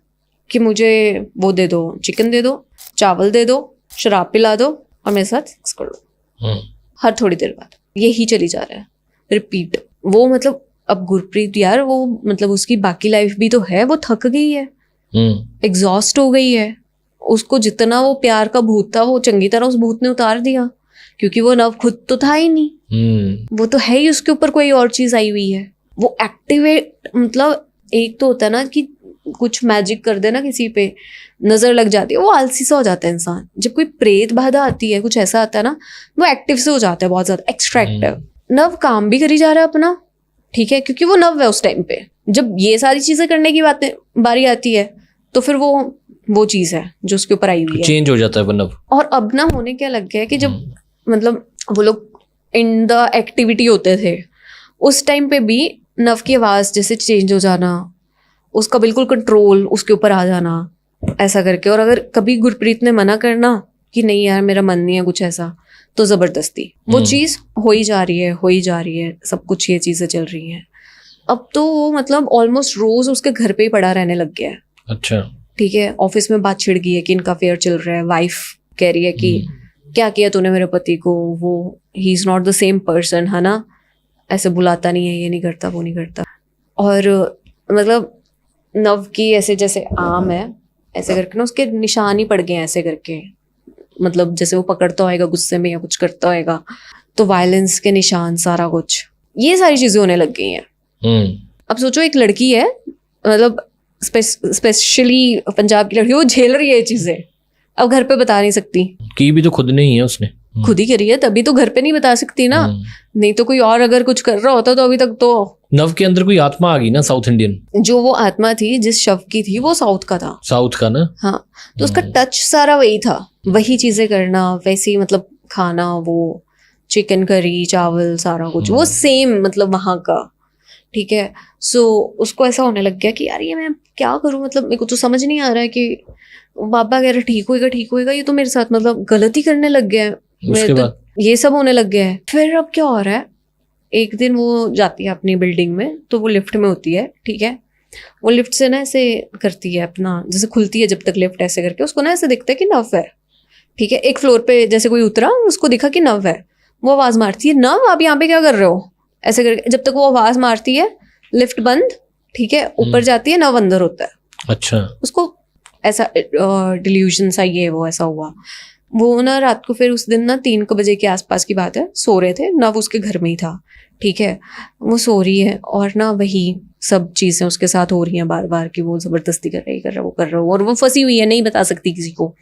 कि मुझे वो दे दो, चिकन दे दो, चावल दे दो, शराब पिला दो और मेरे साथ सेक्स कर दो। हर थोड़ी देर बाद यही चली जा रहा है, रिपीट। वो मतलब अब गुरप्रीत यार, वो मतलब उसकी बाकी लाइफ भी तो है, वो थक गई है, एग्जॉस्ट हो गई है। उसको जितना वो प्यार का भूत था वो चंगी तरह उस भूत ने उतार दिया, क्योंकि वो नव खुद तो था ही नहीं, वो तो है ही उसके ऊपर कोई और चीज आई हुई है। वो एक्टिवेट, मतलब एक तो होता है ना कि कुछ मैजिक कर देना किसी पे, नजर लग जाती है, वो आलसी सा हो जाता है इंसान। जब कोई प्रेत बाधा आती है, कुछ ऐसा आता है ना, वो एक्टिव से हो जाता है, बहुत ज्यादा एक्सट्रैक्टिव। नव काम भी करी जा रहा है अपना, ठीक है, क्योंकि वो नव है उस टाइम पे। जब ये सारी चीजें करने की बातें बारी आती है तो फिर वो चीज है जो उसके ऊपर आई हुई है, चेंज हो जाता है वो नव। और अब ना होने क्या लग गया है कि जब मतलब वो लोग इन द एक्टिविटी होते थे, उस टाइम पे भी नव की आवाज जैसे चेंज हो जाना, उसका बिल्कुल कंट्रोल उसके ऊपर आ जाना, ऐसा करके। और अगर कभी गुरप्रीत ने मना करना कि नहीं यार मेरा मन नहीं है कुछ ऐसा, तो जबरदस्ती वो चीज हो ही जा रही है, सब कुछ ये चीजें चल रही हैं। अब तो वो मतलब ऑलमोस्ट रोज उसके घर पे ही पड़ा रहने लग गया है। अच्छा, ठीक है, ऑफिस में बात छिड़ गई है कि इनका अफेयर चल रहा है। वाइफ कह रही है कि क्या किया तूने मेरे पति को, वो he is not the same person, है ना, ऐसे बुलाता नहीं है, ये नहीं करता, वो नहीं करता। और मतलब नव की ऐसे जैसे आम है ऐसे करके ना उसके निशान ही पड़ गए हैं ऐसे करके, मतलब जैसे वो पकड़ता होएगा गुस्से में या कुछ करता होएगा तो वायलेंस के निशान, सारा कुछ ये सारी चीजें होने लग गई हैं। अब सोचो एक लड़की है, मतलब स्पेशली पंजाब की लड़की, वो झेल रही है ये चीजें, अब घर पे बता नहीं सकती। की भी तो खुद ने ही है उसने, खुद ही करी है, तभी तो घर पे नहीं बता सकती ना। नहीं तो कोई और अगर कुछ कर रहा होता तो अभी तक तो। नव के अंदर कोई आत्मा आ गई ना, साउथ इंडियन। जो वो आत्मा थी जिस शव की थी वो साउथ का था। साउथ का ना? हाँ, तो उसका टच सारा वही था, वही चीजें करना, वैसी मतलब खाना, वो चिकन करी चावल सारा कुछ वो सेम, मतलब वहाँ का। ठीक है, सो उसको ऐसा होने लग गया कि यार ये मैं क्या करूँ, मतलब मेरे को तो समझ नहीं आ रहा है कि बाबा कह रहे ठीक होएगा, ये तो मेरे साथ मतलब गलती करने लग गया है, मेरे तो ये सब होने लग गया है। फिर अब क्या हो रहा है, एक दिन वो जाती है अपनी बिल्डिंग में, तो वो लिफ्ट में होती है। ठीक है, वो लिफ्ट से ना ऐसे करती है अपना, जैसे खुलती है जब तक लिफ्ट, ऐसे करके उसको ना ऐसे दिखता है कि नव है। ठीक है, एक फ्लोर पे जैसे कोई उतरा, उसको दिखा कि नव है, वो आवाज मारती है, नव आप यहाँ पे क्या कर रहे हो, ऐसे करके। जब तक वो आवाज मारती है लिफ्ट बंद, ठीक है, ऊपर जाती है, नव अंदर होता है। अच्छा, उसको ऐसा डिल्यूजन सा ये वो ऐसा हुआ। वो ना रात को फिर उस दिन ना 3 बजे के आसपास की बात है, सो रहे थे, नव उसके घर में ही था। ठीक है, वो सो रही है और ना वही सब चीजें उसके साथ हो रही हैं बार बार, कि वो जबरदस्ती कर रही है, कर रहा है, वो कर रहा है, और वो फंसी हुई है, नहीं बता सकती किसी को।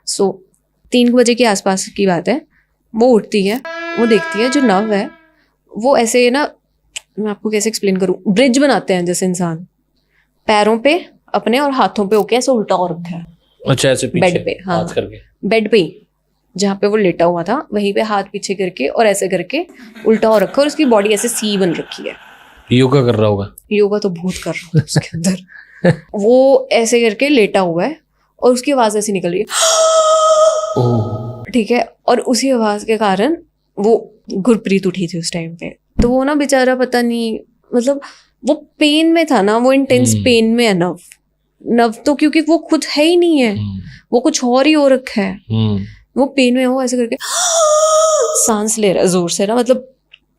सो 3 बजे के आसपास की बात है, वो उठती है, वो देखती है जो नव है वो ऐसे ना, मैं आपको कैसे एक्सप्लेन करूँ, ब्रिज बनाते हैं जैसे इंसान, पैरों पे अपने और हाथों पे होके ऐसे उल्टा हो रखा है। अच्छा, ऐसे पीछे बेड पे, हाँ हाथ करके, बेड पे ही जहाँ पे वो लेटा हुआ था वहीं पे हाथ पीछे करके और ऐसे करके उल्टा हो रखा, और उसकी बॉडी ऐसे सी बन रखी है। योगा कर रहा होगा, योगा तो भूत कर रहा है उसके अंदर। वो ऐसे करके लेटा हुआ है और उसकी आवाज ऐसी निकल रही है। ठीक है, और उसी आवाज के कारण वो गुरप्रीत उठी थी उस टाइम पे, तो वो ना बेचारा पता नहीं, मतलब वो पेन में था ना, वो इंटेंस पेन में है नव तो, क्योंकि वो खुद है ही नहीं है, वो कुछ और ही हो रखा है, वो पेन में हो ऐसे करके सांस ले रहा है जोर से ना, मतलब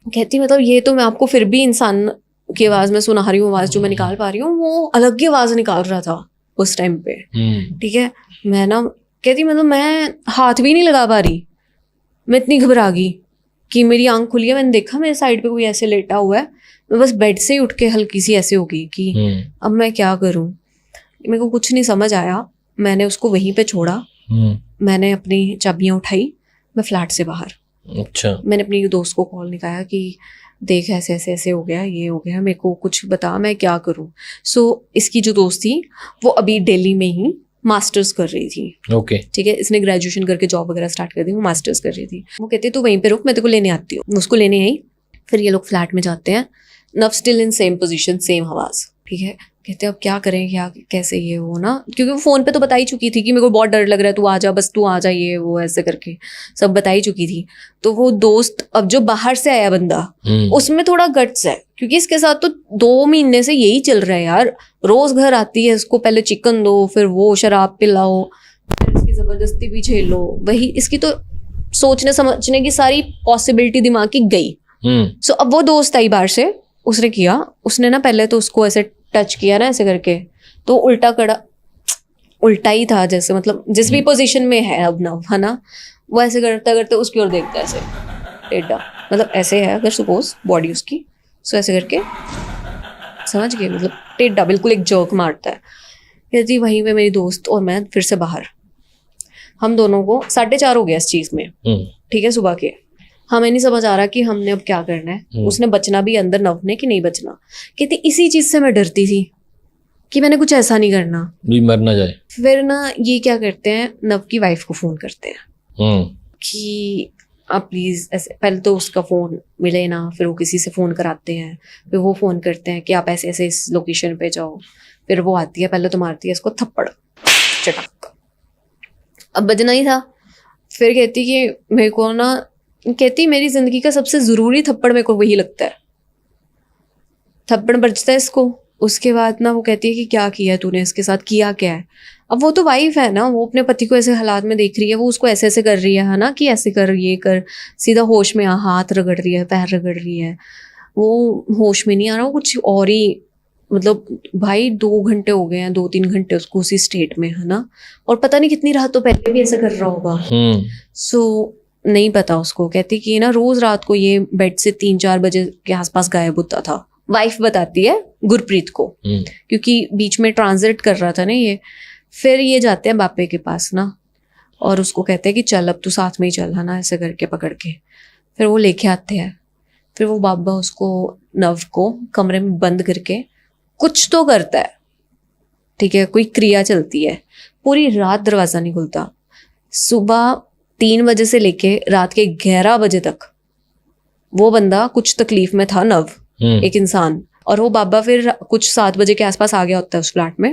कहती, मतलब ये तो मैं आपको फिर भी इंसान की आवाज में सुना रही हूँ, आवाज जो मैं निकाल पा रही हूँ, वो अलग ही आवाज निकाल रहा था उस टाइम पे। ठीक है, मैं ना कहती, मतलब मैं हाथ भी नहीं लगा पा रही, मैं इतनी घबरा गई कि मेरी आंख खुली है, मैंने देखा मेरे साइड पे कोई ऐसे लेटा हुआ है, मैं बस बेड से ही उठ के हल्की सी ऐसे हो गई कि अब मैं क्या करूं, मेरे को कुछ नहीं समझ आया। मैंने उसको वहीं पे छोड़ा, मैंने अपनी चाबियां उठाई, मैं फ्लैट से बाहर। अच्छा, मैंने अपनी दोस्त को कॉल निकाला कि देख ऐसे ऐसे ऐसे हो गया, ये हो गया, मेरे को कुछ बता, मैं क्या करूं। सो इसकी जो दोस्त थी वो अभी दिल्ली में ही मास्टर्स कर रही थी। ओके, ठीक है, इसने ग्रेजुएशन करके जॉब वगैरह स्टार्ट कर दी, वो मास्टर्स कर रही थी। वो कहती तू वहीं पे रुक, मैं तेरे को लेने आती हूँ। उसको लेने आई, फिर ये लोग फ्लैट में जाते हैं, नव still in same position, same आवाज। ठीक है, कहते अब क्या करें, क्या कैसे ये वो ना, क्योंकि वो फोन पे तो बता ही चुकी थी कि मेरे को बहुत डर लग रहा है, तू आ जा, बस तू आ जा, ये वो ऐसे करके सब बता ही चुकी थी। तो वो दोस्त, अब जो बाहर से आया बंदा, उसमें थोड़ा गट्स है, क्योंकि इसके साथ तो 2 महीने से यही चल रहा है यार, रोज घर आती है, इसको पहले चिकन दो, फिर वो शराब पिलाओ, फिर इसकी जबरदस्ती भी झेलो, वही इसकी तो सोचने समझने की सारी पॉसिबिलिटी दिमाग की गई। सो अब वो दोस्त आई बाहर से, उसने किया, उसने ना पहले तो उसको ऐसे टच किया ना ऐसे करके, तो उल्टा कड़ा, उल्टा ही था जैसे, मतलब जिस भी पोजीशन में है अब नव, है ना, वो ऐसे करते करते उसकी ओर देखता है ऐसे टेढ़ा, मतलब ऐसे है अगर सपोज बॉडी उसकी, सो ऐसे करके, समझ गए, मतलब टेढ़ा बिल्कुल एक जर्क मारता है। कहती वहीं पे मेरी दोस्त और मैं फिर से बाहर, हम दोनों को 4:30 हो गया इस चीज में। ठीक है, सुबह के, हमें नहीं समझ आ रहा कि हमने अब क्या करना है। उसने बचना भी अंदर, नव ने, कि नहीं बचना। कहती इसी चीज से मैं डरती थी कि मैंने कुछ ऐसा नहीं करना, मर ना जाए। फिर ना ये क्या करते हैं, नव की वाइफ को फोन करते हैं कि आप प्लीज ऐसे, पहले तो उसका फोन मिले ना, फिर वो किसी से फोन कराते हैं, फिर वो फोन करते हैं कि आप ऐसे ऐसे इस लोकेशन पे जाओ, फिर वो आती है, पहले तो मारती है इसको थप्पड़ चटक, अब बजना ही था। फिर कहती कि मेरे को ना, कहती मेरी जिंदगी का सबसे जरूरी थप्पड़ मेरे को वही लगता है, थप्पड़ बजता है इसको। उसके बाद ना वो कहती है कि क्या किया है तूने, इसके साथ किया क्या है। अब वो तो वाइफ है ना, वो अपने पति को ऐसे हालात में देख रही है, वो उसको ऐसे ऐसे कर रही है ना, कि ऐसे कर, ये कर, सीधा होश में हाथ रगड़ रही है, पैर रगड़ रही है। वो होश में नहीं आ रहा, वो कुछ और ही, मतलब भाई 2 घंटे हो गए हैं, 2-3 घंटे उसको उसी स्टेट में, है ना, और पता नहीं कितनी रात तो पहले भी ऐसा कर रहा होगा। सो नहीं पता उसको, कहती कि ना रोज रात को ये बेड से 3-4 बजे के आसपास गायब होता था। वाइफ बताती है गुरप्रीत को, क्योंकि बीच में ट्रांजिट कर रहा था ना ये। फिर ये जाते हैं बापे के पास ना, और उसको कहते हैं कि चल अब तू साथ में ही चल, है ना, ऐसे करके पकड़ के। फिर वो लेके आते हैं। फिर वो बाबा उसको, नव को कमरे में बंद करके कुछ तो करता है, ठीक है, कोई क्रिया चलती है। पूरी रात दरवाजा नहीं खुलता। सुबह 3 बजे से लेके रात के 11 बजे तक वो बंदा कुछ तकलीफ में था, नव, एक इंसान। और वो बाबा फिर कुछ 7 बजे के आसपास आ गया होता है उस फ्लैट में,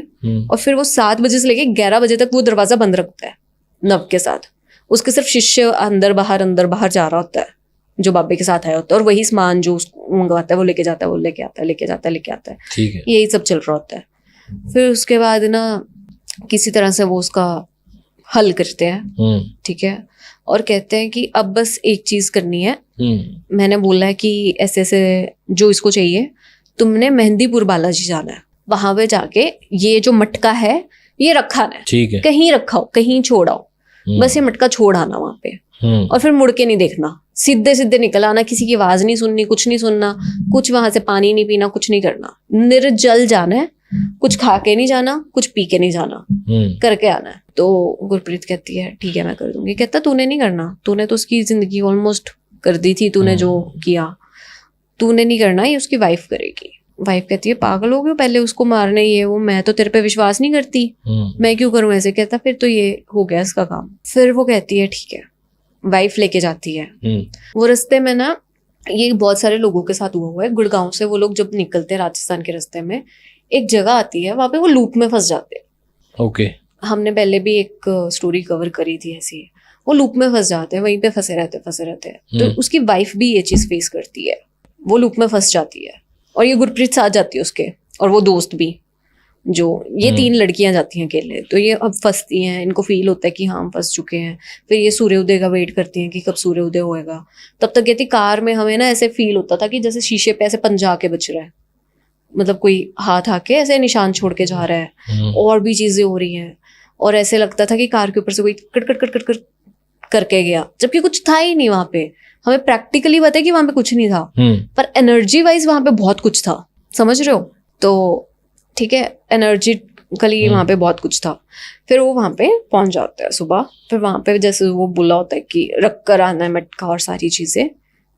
और फिर वो 7 बजे से लेके 11 बजे तक वो दरवाजा बंद रखता है नव के साथ। उसके सिर्फ शिष्य अंदर बाहर जा रहा होता है, जो बाबे के साथ आया होता है, और वही सामान जो उसको मंगवाता है वो लेके जाता है, वो लेके आता है, लेके जाता है, लेके आता है, ठीक है, यही सब चल रहा होता है। फिर उसके बाद ना किसी तरह से वो उसका हल करते हैं, ठीक है, और कहते हैं कि अब बस एक चीज करनी है। मैंने बोला है कि ऐसे ऐसे जो इसको चाहिए, तुमने मेहंदीपुर बालाजी जाना है, वहां पे जाके ये जो मटका है ये रखाना है, ठीक है, कहीं रखाओ, कहीं छोड़ाओ, बस ये मटका छोड़ आना वहां पे, और फिर मुड़ के नहीं देखना, सीधे सीधे निकल आना, किसी की आवाज नहीं सुननी, कुछ नहीं सुनना, कुछ वहां से पानी नहीं पीना, कुछ नहीं करना, निर्जल जाना है, कुछ खा के नहीं जाना, कुछ पी के नहीं जाना, करके आना है। तो गुरप्रीत कहती है ठीक है मैं कर दूंगी। कहता तूने नहीं करना, तूने तो उसकी जिंदगी ऑलमोस्ट कर दी थी, तूने जो किया, तूने नहीं करना, ये उसकी वाइफ करेगी। वाइफ कहती है पागल हो गए, पहले उसको मारना ही है वो, मैं तो तेरे पे विश्वास नहीं करती, मैं क्यों करूं ऐसे। कहता फिर तो ये हो गया इसका काम। फिर वो कहती है ठीक है, वाइफ लेके जाती है। वो रास्ते में ना, ये बहुत सारे लोगों के साथ हुआ है, गुड़गांव से वो लोग जब निकलते हैं राजस्थान के रास्ते में, एक जगह आती है, वहां पे वो लूप में फंस जाते हैं। ओके, हमने पहले भी एक स्टोरी कवर करी थी ऐसी। वो लूप में फंस जाते हैं, वहीं पे फंसे रहते हैं। तो उसकी वाइफ भी ये चीज फेस करती है, वो लूप में फंस जाती है, और ये गुरप्रीत साथ जाती है उसके, और वो दोस्त भी, जो ये 3 लड़कियां जाती हैं अकेले। तो ये अब फंसती हैं, इनको फील होता है कि हाँ हम फंस चुके हैं। फिर ये सूर्योदय का वेट करती हैं कि कब सूर्योदय होएगा। तब तक कहती कार में हमें ना ऐसे फील होता था कि जैसे शीशे पे ऐसे पंजा के बच रहा है, मतलब कोई हाथ आके ऐसे निशान छोड़ के जा रहा है, और भी चीजें हो रही हैं, और ऐसे लगता था कि कार के ऊपर से कोई cut cut cut cut cut करके गया, जबकि कुछ था ही नहीं वहां पे। हमें प्रैक्टिकली पता है कि वहां पे कुछ नहीं था, पर एनर्जी वाइज वहां पे बहुत कुछ था, समझ रहे हो। तो ठीक है, एनर्जिकली वहां पे बहुत कुछ था। फिर वो वहां पे पहुंच जाता है सुबह। फिर वहां पे जैसे वो बोला होता है कि रख कर आना है मटका और सारी चीजें,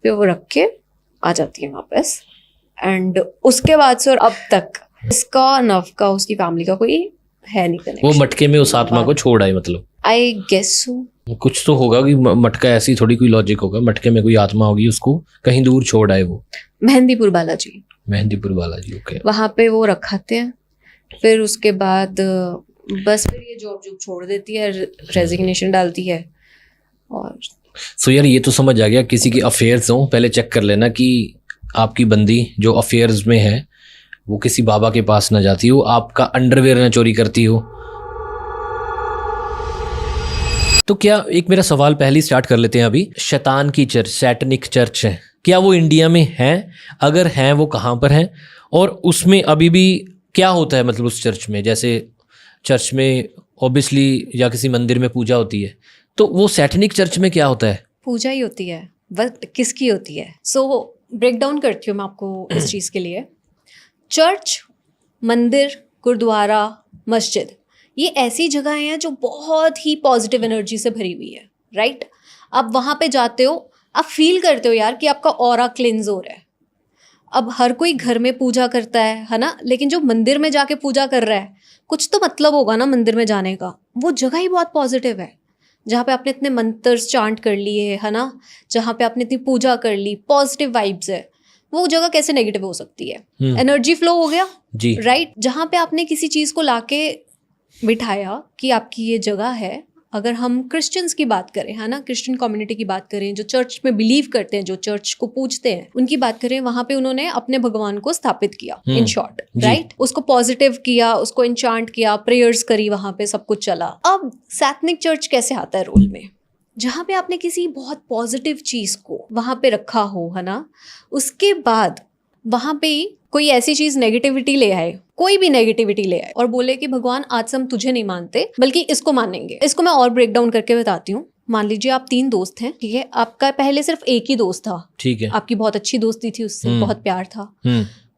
फिर वो रख के आ जाती है वापस। एंड उसके बाद से और अब तक इसका, नव का, उसकी फैमिली का कोई है नहीं कनेक्शन। वो मटके में उस आत्मा को छोड़ आए, मतलब आई गेस सो। कुछ तो होगा कि मटका, ऐसी थोड़ी कोई लॉजिक होगा, मटके में कोई आत्मा होगी, उसको कहीं दूर छोड़ आए वो। मेहंदीपुर बालाजी, ओके। वहां पे वो रखाते हैं। फिर उसके बाद बस फिर ये जॉब छोड़ देती है, रेजिग्नेशन डालती है। और सो यार ये तो समझ आ गया, किसी की अफेयर्स हो पहले चेक कर लेना कि आपकी बंदी जो अफेयर्स में है वो किसी बाबा के पास ना जाती हो, आपका अंडरवेयर ना चोरी करती हो। तो क्या, एक मेरा सवाल पहले स्टार्ट कर लेते हैं अभी। शैतान की चर्च, सैटनिक चर्च है, क्या वो इंडिया में है? अगर हैं वो कहाँ पर हैं? और उसमें अभी भी क्या होता है, मतलब उस चर्च में? जैसे चर्च में ऑब्वियसली या किसी मंदिर में पूजा होती है, तो वो सैटनिक चर्च में क्या होता है? पूजा ही होती है, बट किसकी होती है? सो ब्रेक डाउन करती हूँ मैं आपको इस चीज़ के लिए। चर्च, मंदिर, गुरुद्वारा, मस्जिद, ये ऐसी जगहें हैं जो बहुत ही पॉजिटिव एनर्जी से भरी हुई है, राइट? अब वहाँ पे जाते हो, आप फील करते हो यार कि आपका ऑरा क्लिंज हो रहा है। अब हर कोई घर में पूजा करता है ना, लेकिन जो मंदिर में जाके पूजा कर रहा है, कुछ तो मतलब होगा ना मंदिर में जाने का। वो जगह ही बहुत पॉजिटिव है, जहाँ पे आपने इतने मंत्र चांट कर लिए है ना, जहाँ पे आपने इतनी पूजा कर ली, पॉजिटिव वाइब्स है, वो जगह कैसे नेगेटिव हो सकती है? एनर्जी फ्लो हो गया जी, राइट? जहाँ पे आपने किसी चीज़ को लाके बिठाया कि आपकी ये जगह है। अगर हम क्रिश्चियंस की बात करें, है ना, क्रिश्चियन कम्युनिटी की बात करें, जो चर्च में बिलीव करते हैं, जो चर्च को पूजते हैं, उनकी बात करें, वहां पे उन्होंने अपने भगवान को स्थापित किया, इन शॉर्ट, राइट? उसको पॉजिटिव किया, उसको इंचांट किया, प्रेयर्स करी, वहां पे सब कुछ चला। अब सैटनिक चर्च कैसे आता है रोल में? जहाँ पे आपने किसी बहुत पॉजिटिव चीज को वहां पे रखा हो, है ना, उसके बाद वहां पे कोई ऐसी चीज नेगेटिविटी ले आए, कोई भी नेगेटिविटी ले आए और बोले कि भगवान आज से हम तुझे नहीं मानते बल्कि इसको मानेंगे। इसको मैं और ब्रेक डाउन करके बताती हूँ। मान लीजिए आप 3 दोस्त हैं, ठीक है, आपका पहले सिर्फ एक ही दोस्त था, ठीक है, आपकी बहुत अच्छी दोस्ती थी उससे, बहुत प्यार था।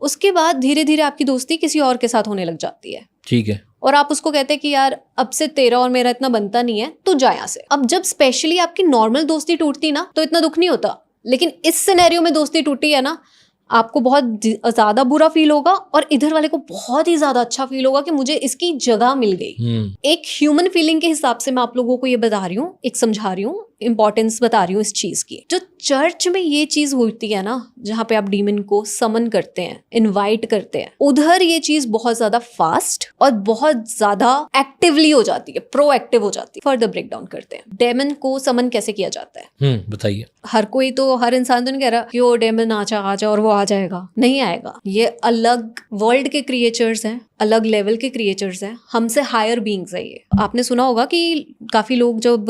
उसके बाद धीरे धीरे आपकी दोस्ती किसी और के साथ होने लग जाती है, ठीक है, और आप उसको कहते हैं कि यार अब से तेरा और मेरा इतना बनता नहीं है, तू जा यहाँ से। अब जब स्पेशली आपकी नॉर्मल दोस्ती टूटती ना तो इतना दुख नहीं होता, लेकिन इस सिनेरियो में दोस्ती टूटी है ना, आपको बहुत ज्यादा बुरा फील होगा और इधर वाले को बहुत ही ज्यादा अच्छा फील होगा कि मुझे इसकी जगह मिल गई। एक ह्यूमन फीलिंग के हिसाब से मैं आप लोगों को ये बता रही हूँ, एक समझा रही हूँ, इंपॉर्टेंस बता रही हूँ इस चीज की। जो चर्च में ये चीज होती है ना, जहाँ पे आप डीमन को समन करते हैं, इनवाइट करते हैं, उधर ये चीज बहुत ज्यादा फास्ट और बहुत ज्यादा एक्टिवली हो जाती है, प्रोएक्टिव हो जाती है। फर्दर ब्रेक डाउन करते हैं, डेमन को समन कैसे किया जाता है। बताइए। हर कोई तो, हर इंसान तो नहीं कह रहा कि वो डेमन आजा और वो आ जाएगा, नहीं आएगा। ये अलग वर्ल्ड के क्रिएचर्स हैं, अलग लेवल के क्रिएचर्स हैं, हमसे हायर बीइंग्स है ये। आपने सुना होगा कि काफी लोग जब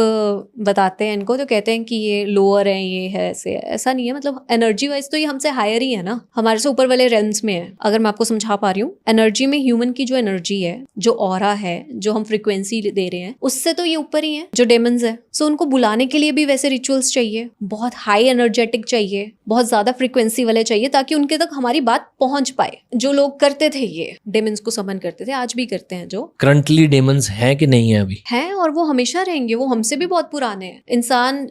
बताते हैं इनको तो कहते हैं कि ये लोअर है, ये है, ऐसे है। ऐसा नहीं है, मतलब एनर्जी वाइज तो ये हमसे हायर ही है ना, हमारे से ऊपर वाले रेंज में है। अगर मैं आपको समझा पा रही हूँ, एनर्जी में ह्यूमन की जो एनर्जी है, जो ऑरा है, जो हम फ्रिक्वेंसी दे रहे हैं, उससे तो ये ऊपर ही है जो डेमन्स है। सो उनको बुलाने के लिए भी वैसे रिचुअल्स चाहिए, बहुत हाई एनर्जेटिक चाहिए, बहुत ज्यादा फ्रिक्वेंसी वाले चाहिए, ताकि उनके तक हमारी बात पहुंच पाए। जो लोग करते थे ये डेमन्स को समन करते थे, आज भी करते हैं। जो करंटली डेमन्स हैं कि नहीं है अभी? हैं, और वो हमेशा रहेंगे। वो हमसे भी बहुत पुराने हैं। इंसान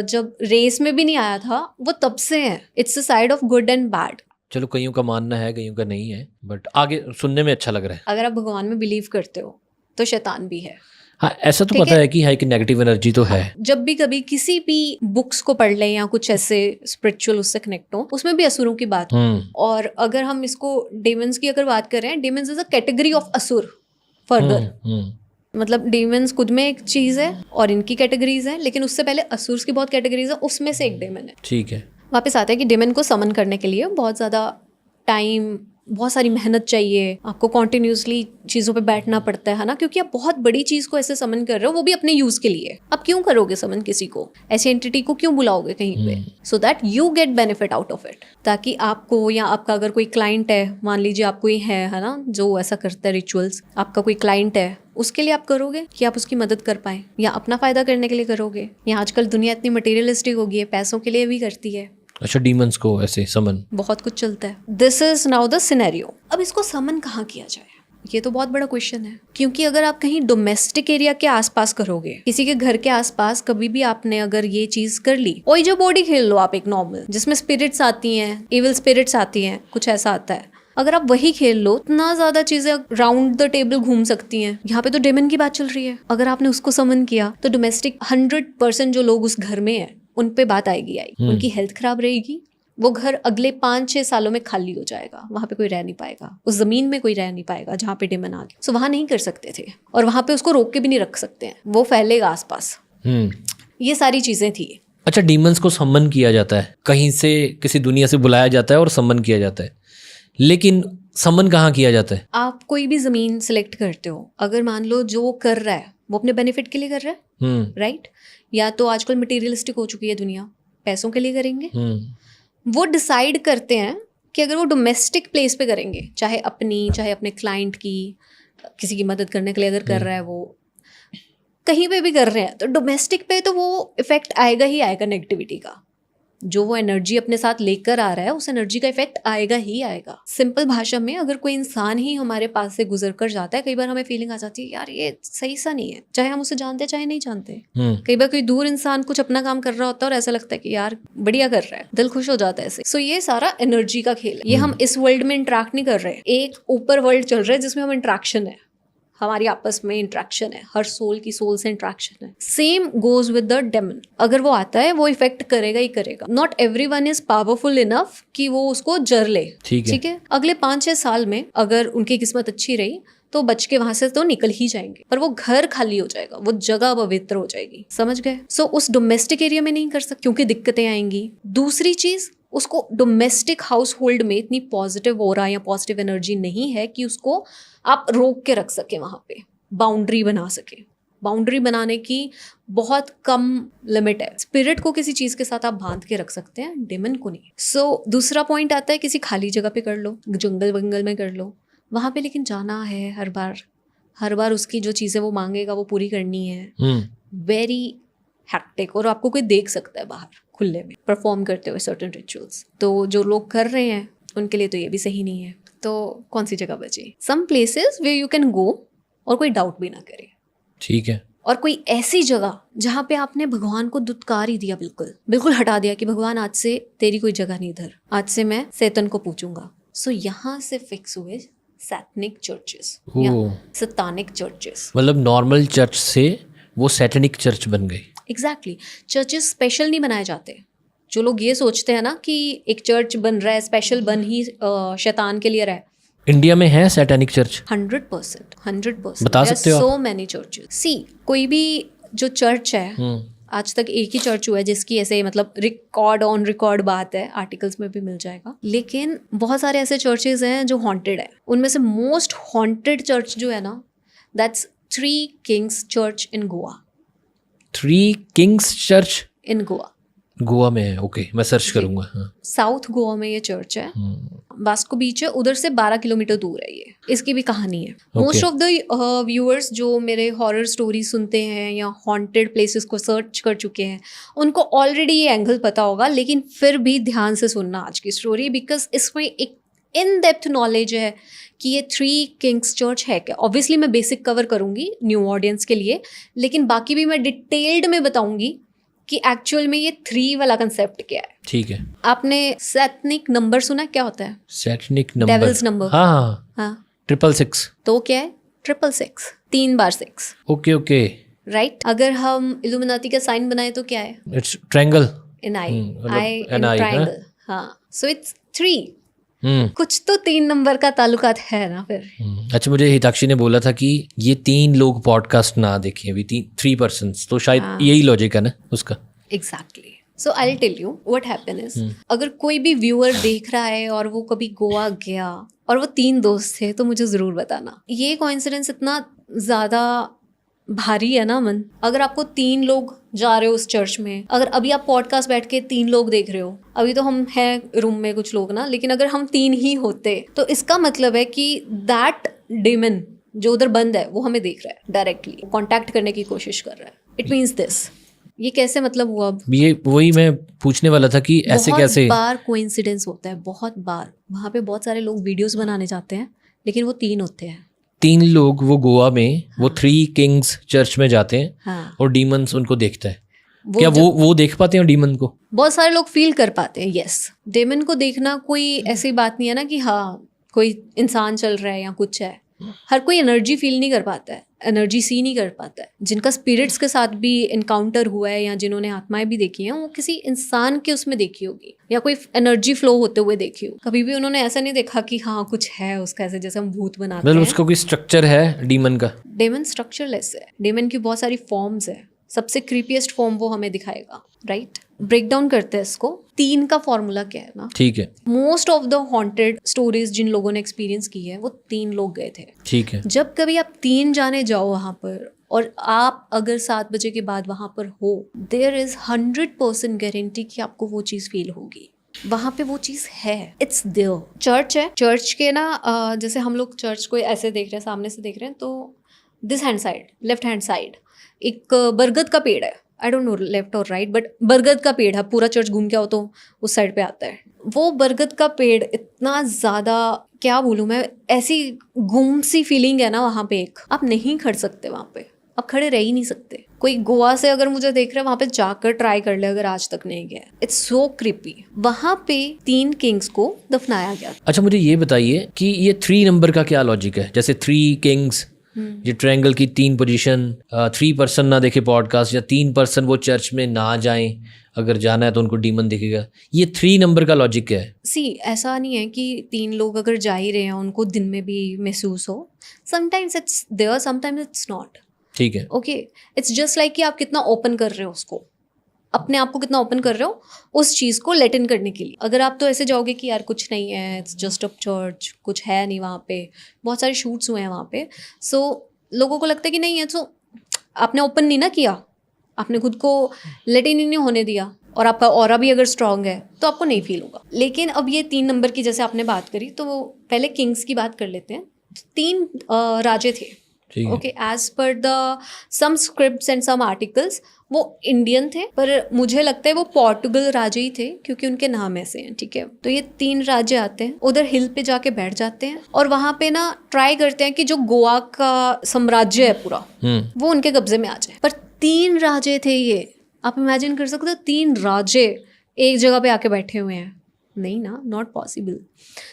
जब रेस में भी नहीं आया था, वो तब से है। It's a side of good and bad. चलो, कईयों का मानना है, कईयों का नहीं है, बट आगे सुनने में अच्छा लग रहा है। अगर आप भगवान में बिलीव करते हो तो शैतान भी है। हाँ, ऐसा तो पता है कि है कि नेगेटिव एनर्जी तो है। जब भी कभी किसी भी बुक्स को पढ़ लें या कुछ ऐसे स्पिरिचुअल उससे कनेक्ट हो, उसमें भी असुरों की बात हो। और अगर हम इसको डेमन्स की अगर बात करें, Demons is a category of असुर फर्दर। मतलब डेमन्स खुद में एक चीज है और इनकी कैटेगरीज है, लेकिन उससे पहले असुर्स की बहुत कैटेगरीज है, उसमें से एक डेमन है। ठीक है। वापस आते हैं कि डेमन को समन करने के लिए बहुत ज्यादा टाइम, बहुत सारी मेहनत चाहिए। आपको कॉन्टिन्यूसली चीज़ों पे बैठना पड़ता है ना, क्योंकि आप बहुत बड़ी चीज़ को ऐसे समन कर रहे हो, वो भी अपने यूज़ के लिए। आप क्यों करोगे समन किसी को, ऐसी एंटिटी को क्यों बुलाओगे कहीं पे? So that you get benefit out of it, ताकि आपको, या आपका अगर कोई क्लाइंट है, मान लीजिए आप कोई है ना जो ऐसा करता है रिचुअल्स, आपका कोई क्लाइंट है, उसके लिए आप करोगे कि आप उसकी मदद कर पाए, या अपना फायदा करने के लिए करोगे। या आजकल दुनिया इतनी मटेरियलिस्टिक हो गई है, पैसों के लिए भी करती है। अच्छा, डीमंस को ऐसे समन बहुत कुछ चलता है। This is now the scenario. अब इसको समन कहाँ किया जाए, ये तो बहुत बड़ा क्वेश्चन है। क्योंकि अगर आप कहीं डोमेस्टिक एरिया के आसपास करोगे, किसी के घर के आसपास कभी भी आपने अगर ये चीज कर ली, ओई जो बॉडी खेल लो आप एक नॉर्मल, जिसमें स्पिरिट्स आती हैं, इविल स्पिरिट्स आती हैं, कुछ ऐसा आता है, अगर आप वही खेल लो, इतना ज्यादा चीजें राउंड द टेबल घूम सकती हैं। यहाँ पे तो डेमन की बात चल रही है। अगर आपने उसको समन किया तो डोमेस्टिक 100% जो लोग उस घर में है उन पे बात आएगी। उनकी हेल्थ खराब रहेगी, वो घर अगले 5-6 सालों में खाली हो जाएगा, वहां पे कोई रह नहीं पाएगा, उस जमीन में कोई रह नहीं पाएगा जहाँ पे डेमन आ गया। सो वहां नहीं कर सकते थे, और वहां पे उसको रोक के भी नहीं रख सकते हैं, वो फैलेगा आसपास। ये सारी चीजें थी। अच्छा, डीमंस को सम्मन किया जाता है, कहीं से किसी दुनिया से बुलाया जाता है और सम्मन किया जाता है, लेकिन सम्मन कहाँ किया जाता है? आप कोई भी जमीन सिलेक्ट करते हो, अगर मान लो जो कर रहा है वो अपने बेनिफिट के लिए कर रहा है, राइट? या तो आजकल मटेरियलिस्टिक हो चुकी है दुनिया, पैसों के लिए करेंगे। वो डिसाइड करते हैं कि अगर वो डोमेस्टिक प्लेस पे करेंगे, चाहे अपनी, चाहे अपने क्लाइंट की, किसी की मदद करने के लिए अगर कर रहा है, वो कहीं पे भी कर रहे हैं, तो डोमेस्टिक पे तो वो इफेक्ट आएगा ही आएगा नेगेटिविटी का। जो वो एनर्जी अपने साथ लेकर आ रहा है, उस एनर्जी का इफेक्ट आएगा ही आएगा। सिंपल भाषा में, अगर कोई इंसान ही हमारे पास से गुजर कर जाता है, कई बार हमें फीलिंग आ जाती है यार ये सही सा नहीं है, चाहे हम उसे जानते चाहे नहीं जानते। कई बार कोई दूर इंसान कुछ अपना काम कर रहा होता है और ऐसा लगता है कि यार बढ़िया कर रहा है, दिल खुश हो जाता है ऐसे। सो ये सारा एनर्जी का खेल है। ये हम इस वर्ल्ड में इंटरेक्ट नहीं कर रहे, एक ऊपर वर्ल्ड चल रहा है जिसमें हम इंटरेक्शन है, हमारी आपस में इंट्रैक्शन है, हर सोल की सोल से इंट्रैक्शन है। Same goes with the demon. अगर वो आता है वो इफेक्ट करेगा ही करेगा। Not everyone is powerful enough कि वो उसको जर ले, ठीक है? अगले 5-6 साल में अगर उनकी किस्मत अच्छी रही तो बच के वहां से तो निकल ही जाएंगे, पर वो घर खाली हो जाएगा, वो जगह पवित्र हो जाएगी। समझ गए? सो उस डोमेस्टिक एरिया में नहीं कर सकते क्योंकि दिक्कतें आएंगी। दूसरी चीज, उसको डोमेस्टिक हाउस होल्ड में इतनी पॉजिटिव ऑरा या पॉजिटिव एनर्जी नहीं है कि उसको आप रोक के रख सके, वहां पे बाउंड्री बना सके। बाउंड्री बनाने की बहुत कम लिमिट है। स्पिरिट को किसी चीज के साथ आप बांध के रख सकते हैं, डेमन को नहीं। सो दूसरा पॉइंट आता है किसी खाली जगह पे कर लो, जंगल वंगल में कर लो, वहां पे लेकिन जाना है हर बार उसकी जो चीजें वो मांगेगा वो पूरी करनी है। वेरी हैक्टिक, और आपको कोई देख सकता है बाहर खुले में परफॉर्म करते हुए सर्टेन रिचुअल्स। तो जो लोग कर रहे हैं उनके लिए तो ये भी सही नहीं है। तो कौन सी जगह बची? Some places where you can go और कोई डाउट भी ना करे। ठीक है। और कोई ऐसी जगह जहाँ पे आपने भगवान को दुत्कार ही दिया, बिल्कुल हटा दिया कि भगवान आज से तेरी कोई जगह नहीं इधर, आज से मैं सैतन को पूछूंगा। सो यहाँ से फिक्स हुए सैटनिक चर्चेस या सतानिक चर्चेस। मतलब नॉर्मल चर्च से वो सैटनिक चर्च बन गई। एग्जैक्टली। चर्चेस स्पेशल नहीं बनाए जाते। जो लोग ये सोचते हैं ना कि एक चर्च बन रहा है स्पेशल बन ही शैतान के लिए रहा है। इंडिया में है सैटनिक चर्च? 100%। बता सकते हो? So many churches. सी, कोई भी जो चर्च है, आज तक एक ही चर्च हुआ है जिसकी ऐसे मतलब रिकॉर्ड ऑन रिकॉर्ड बात है, आर्टिकल्स में भी मिल जाएगा। लेकिन बहुत सारे ऐसे चर्चेस हैं जो हॉन्टेड है। उनमें से मोस्ट हॉन्टेड चर्च जो है ना, that's three Kings church in Goa. Three Kings church इन गोवा? गोवा में है। ओके, मैं सर्च करूंगा। हाँ। साउथ गोवा में ये चर्च है। वास्को बीच है, उधर से 12 किलोमीटर दूर है ये। इसकी भी कहानी है। मोस्ट ऑफ द व्यूअर्स जो मेरे हॉरर स्टोरी सुनते हैं या हॉन्टेड प्लेसेस को सर्च कर चुके हैं, उनको ऑलरेडी ये एंगल पता होगा, लेकिन फिर भी ध्यान से सुनना आज की स्टोरी, बिकॉज इसमें एक इन डेप्थ नॉलेज है कि ये थ्री किंग्स चर्च है क्या। ऑब्वियसली मैं बेसिक कवर करूंगी न्यू ऑडियंस के लिए, लेकिन बाकी भी मैं डिटेल्ड में बताऊंगी कि एक्चुअल में ये 3 वाला कंसेप्ट क्या है। ठीक है। आपने सैटनिक नंबर सुना है? क्या होता है सैटनिक नंबर? Devils number. हाँ। 666। तो क्या है 666? 3 बार 6। ओके। राइट। अगर हम इल्यूमिनाटी का साइन बनाए तो क्या है? It's triangle in I in an eye, triangle. हाँ, सो इट्स 3। कुछ तो 3 नंबर का ताल्लुकात है ना फिर। अच्छा, मुझे हिताक्षी ने बोला था कि ये 3 लोग पॉडकास्ट ना देखें अभी, 3 पर्सन्स, तो शायद यही लॉजिक है ना उसका। Exactly. So I will tell you what happen is, अगर कोई भी व्यूअर देख रहा है और वो कभी गोवा गया और वो 3 दोस्त थे, तो मुझे जरूर बताना। ये कोइंसिडेंस इतना ज्यादा भारी है ना मन। अगर आपको 3 लोग जा रहे हो उस चर्च में, अगर अभी आप पॉडकास्ट बैठ के 3 लोग देख रहे हो, अभी तो हम हैं रूम में कुछ लोग ना, लेकिन अगर हम 3 ही होते तो इसका मतलब है कि दैट डेमन जो उधर बंद है वो हमें देख रहा है, डायरेक्टली कांटेक्ट करने की कोशिश कर रहा है। It means this. ये कैसे मतलब हुआ? अब ये वही मैं पूछने वाला था कि ऐसे कैसे। बहुत बार कोइंसिडेंस होता है, बहुत बार। वहाँ पे बहुत सारे लोग वीडियोस बनाने जाते हैं, लेकिन वो 3 होते हैं। 3 लोग वो गोवा में वो 3 किंग्स चर्च में जाते हैं। हाँ। और डीमंस उनको देखता है। क्या वो देख पाते हैं डीमन को? बहुत सारे लोग फील कर पाते हैं। यस, डेमन को देखना कोई ऐसी बात नहीं है ना कि हाँ कोई इंसान चल रहा है या कुछ है। हर कोई एनर्जी फील नहीं कर पाता है, एनर्जी सी नहीं कर पाता है। जिनका स्पिरिट्स के साथ भी इनकाउंटर हुआ है या जिन्होंने आत्माएं भी देखी हैं, वो किसी इंसान के उसमें देखी होगी या कोई एनर्जी फ्लो होते हुए देखी हो। कभी भी उन्होंने ऐसा नहीं देखा कि हाँ कुछ है उसका, ऐसे जैसे हम भूत बनाते हैं। उसका कोई स्ट्रक्चर है डीमन का? डेमन स्ट्रक्चरलेस है। डेमन की बहुत सारी फॉर्म्स है। सबसे क्रीपीएस्ट फॉर्म वो हमें दिखाएगा। राइट। ब्रेक डाउन करते हैं इसको। 3 का फॉर्मूला क्या है ना? ठीक है। Most of the haunted stories जिन लोगों ने एक्सपीरियंस की है वो 3 लोग गए थे। ठीक है। जब कभी आप 3 जाने जाओ वहां पर और आप अगर 7 बजे के बाद वहां पर हो, देयर इज 100% गारंटी कि आपको वो चीज फील होगी। वहां पे वो चीज है, इट्स देयर। चर्च है, चर्च के ना जैसे हम लोग चर्च को ऐसे देख रहे हैं, सामने से देख रहे हैं, तो this hand side, left hand side एक बरगद का पेड़ है। आई डोंट नो लेफ्ट और राइट, बट बरगद का पेड़ है। पूरा चर्च घूम के आओ तो उस साइड पे आता है। वो बरगद का पेड़ इतना ज्यादा, क्या बोलूं मैं, ऐसी गुम सी फीलिंग है ना वहां पे। एक आप नहीं खड़ सकते वहां पे, आप खड़े रह ही नहीं सकते। कोई गोवा से अगर मुझे देख रहा है, वहां पे जाकर ट्राई कर ले अगर आज तक नहीं गया। It's so creepy. वहां पे 3 किंग्स को दफनाया गया। अच्छा, मुझे ये बताइए कि ये 3 नंबर का क्या लॉजिक है? जैसे 3 किंग्स, ये ट्रायंगल की 3 पोजीशन, 3 पर्सन ना देखे पॉडकास्ट, या 3 पर्सन वो चर्च में ना जाएं, अगर जाना है तो उनको डीमन दिखेगा। ये 3 नंबर का लॉजिक क्या है? सी, ऐसा नहीं है कि 3 लोग अगर जा ही रहे हैं उनको दिन में भी महसूस हो। Sometimes it's there, sometimes it's not. ठीक है। ओके, इट्स जस्ट लाइक कि आप कितना ओपन कर रहे हो उसको, अपने आप को कितना ओपन कर रहे हो उस चीज़ को लेट इन करने के लिए। अगर आप तो ऐसे जाओगे कि यार कुछ नहीं है, इट्स जस्ट अ चर्च, कुछ है नहीं वहाँ पे, बहुत सारे शूट्स हुए हैं वहाँ पे, सो लोगों को लगता है कि नहीं है, तो आपने ओपन नहीं ना किया, आपने खुद को लेट इन नहीं होने दिया, और आपका ऑरा भी अगर स्ट्रांग है तो आपको नहीं फील होगा। लेकिन अब ये 3 नंबर की जैसे आपने बात करी, तो पहले किंग्स की बात कर लेते हैं। 3 राजे थे, okay, as per the some scripts and some articles वो इंडियन थे, पर मुझे लगता है वो पोर्टुगल राजे ही थे क्योंकि उनके नाम ऐसे हैं, ठीक है। तो ये 3 राजे आते हैं, उधर हिल पे जाके बैठ जाते हैं और वहां पे ना ट्राई करते हैं कि जो गोवा का साम्राज्य है पूरा वो उनके कब्जे में आ जाए। पर 3 राजे थे ये, आप इमेजिन कर सकते हो 3 राजे एक जगह पे आके बैठे हुए हैं, नहीं ना, नॉट पॉसिबल।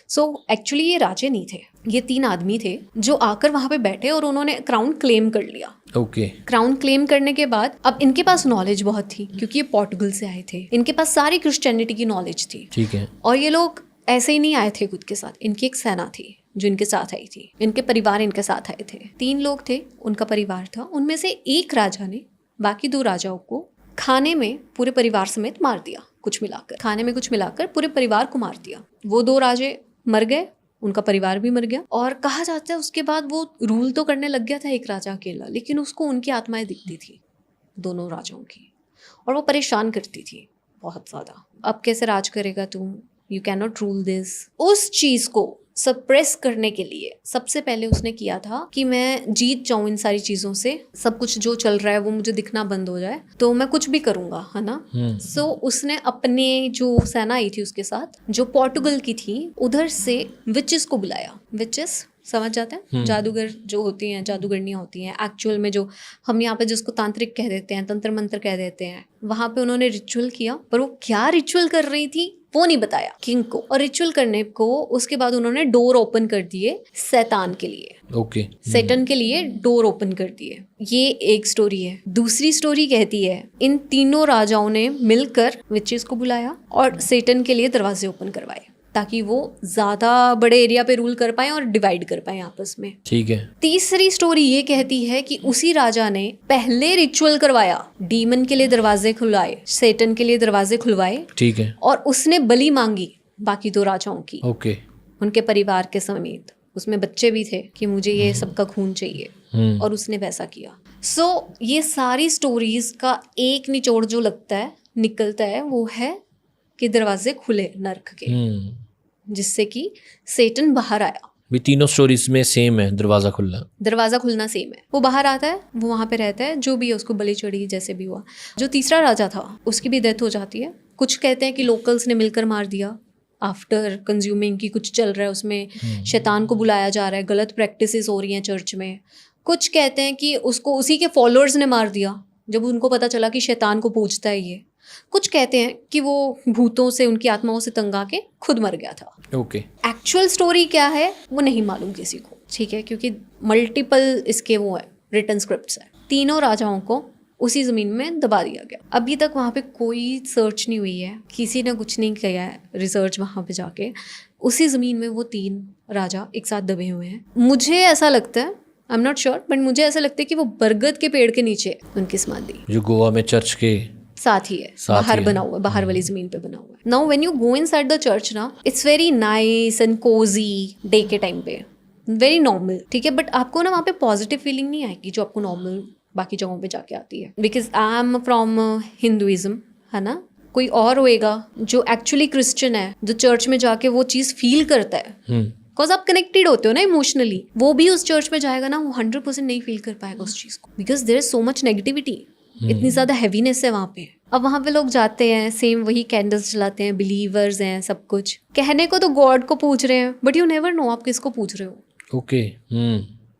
सो एक्चुअली ये राजे नहीं थे, ये 3 आदमी थे जो आकर वहां पे बैठे और उन्होंने क्राउन क्लेम कर लिया। ओके। क्राउन क्लेम करने के बाद अब इनके पास नॉलेज बहुत थी क्योंकि ये पोर्टुगल से आए थे, इनके पास सारी क्रिश्चियनिटी की नॉलेज थी, ठीक है। और ये लोग ऐसे ही नहीं आए थे खुद के साथ, इनकी एक सेना थी जो इनके साथ आई थी, इनके परिवार इनके साथ आए थे। 3 लोग थे, उनका परिवार था, उनमें से एक राजा ने बाकी 2 राजाओं को खाने में पूरे परिवार समेत मार दिया, कुछ मिलाकर, खाने में कुछ मिलाकर पूरे परिवार को मार दिया। वो 2 राजे मर गए, उनका परिवार भी मर गया, और कहा जाता है उसके बाद वो रूल तो करने लग गया था एक राजा अकेला, लेकिन उसको उनकी आत्माएं दिखती थी दोनों राजाओं की, और वो परेशान करती थी बहुत ज़्यादा। अब कैसे राज करेगा तू, you can not rule this. उस चीज़ को सप्रेस करने के लिए सबसे पहले उसने किया था कि मैं जीत जाऊं इन सारी चीज़ों से, सब कुछ जो चल रहा है वो मुझे दिखना बंद हो जाए, तो मैं कुछ भी करूंगा, है ना। सो उसने अपने जो सेना आई थी उसके साथ, जो पोर्टुगल की थी, उधर से विचेस को बुलाया। विचेस समझ जाते हैं, जादूगर जो होती हैं, जादूगरनियाँ होती हैं, एक्चुअल में जो हम यहाँ पे जिसको तांत्रिक कह देते हैं, तंत्र मंत्र कह देते हैं, वहाँ पे उन्होंने रिचुअल किया, पर वो क्या रिचुअल कर रही थी वो नहीं बताया किंग को। और रिचुअल करने को उसके बाद उन्होंने डोर ओपन कर दिए शैतान के लिए, ओके, सैटन के लिए डोर ओपन कर दिए। ये एक स्टोरी है। दूसरी स्टोरी कहती है इन तीनों राजाओं ने मिलकर विचेस को बुलाया और सैटन के लिए दरवाजे ओपन करवाए ताकि वो ज्यादा बड़े एरिया पे रूल कर पाए और डिवाइड कर पाए आपस में, ठीक है। तीसरी स्टोरी ये कहती है कि उसी राजा ने पहले रिचुअल करवाया, डीमन के लिए दरवाजे खुलवाए, सैटन के लिए दरवाजे खुलवाए, ठीक है, और उसने बलि मांगी बाकी 2 राजाओं की, ओके, उनके परिवार के समेत। उसमें बच्चे भी थे कि मुझे ये सबका खून चाहिए, और उसने वैसा किया। सो ये सारी स्टोरीज का एक निचोड़ जो लगता है निकलता है वो है कि दरवाजे खुले नर्क के, जिससे कि सैटन बाहर आया। भी तीनों स्टोरीज में सेम है, दरवाजा खुलना सेम है। वो बाहर आता है, वो वहाँ पे रहता है, जो भी है उसको बलि चढ़ी जैसे भी हुआ। जो तीसरा राजा था उसकी भी डेथ हो जाती है। कुछ कहते हैं कि लोकल्स ने मिलकर मार दिया आफ्टर कंज्यूमिंग, की कुछ चल रहा है उसमें, शैतान को बुलाया जा रहा है, गलत प्रैक्टिसेस हो रही हैं चर्च में। कुछ कहते हैं कि उसको उसी के फॉलोअर्स ने मार दिया जब उनको पता चला कि शैतान को पूजता है ये। कुछ कहते हैं कि वो भूतों से, उनकी आत्माओं से तंग आके खुद मर गया था। ओके। एक्चुअल स्टोरी क्या है वो नहीं मालूम किसी को, ठीक है, क्योंकि मल्टीपल इसके वो है रिटन स्क्रिप्ट्स है। तीनों राजाओं को उसी ज़मीन में दबा दिया गया। अभी तक वहाँ पे कोई सर्च नहीं हुई है, किसी ने कुछ नहीं किया है रिसर्च वहाँ पे जाके। उसी ज़मीन में वो 3 राजा एक साथ दबे हुए हैं। मुझे ऐसा लगता है, I am not sure, but मुझे ऐसा लगता है कि वो बरगद के पेड़ के नीचे उनकी समाधि, जो गोवा में चर्च के साथ ही है, बाहर बना हुआ है, बाहर वाली जमीन पे बना हुआ है। Now when you go inside the church ना, it's very nice and cosy day के टाइम पे, वेरी नॉर्मल, ठीक है, बट आपको ना वहाँ पे पॉजिटिव फीलिंग नहीं आएगी जो आपको नॉर्मल बाकी जगहों पे जाके आती है। Because I am from Hinduism, है ना, कोई और होएगा जो एक्चुअली क्रिश्चियन है, जो चर्च में जाके वो चीज़ फील करता है, बिकॉज आप कनेक्टेड होते हो ना इमोशनली। वो भी उस चर्च में जाएगा ना, वो 100% नहीं फील कर पाएगा उस चीज़ को, because there is so much negativity, इतनी ज़्यादा हैवीनेस है वहाँ पे। अब वहाँ पे लोग जाते हैं, सेम वही कैंडल्स जलाते हैं, बिलीवर्स हैं, सब कुछ कहने को तो गॉड को पूछ रहे हैं, बट यू नेवर नो आप किसको पूछ रहे हो। ओके।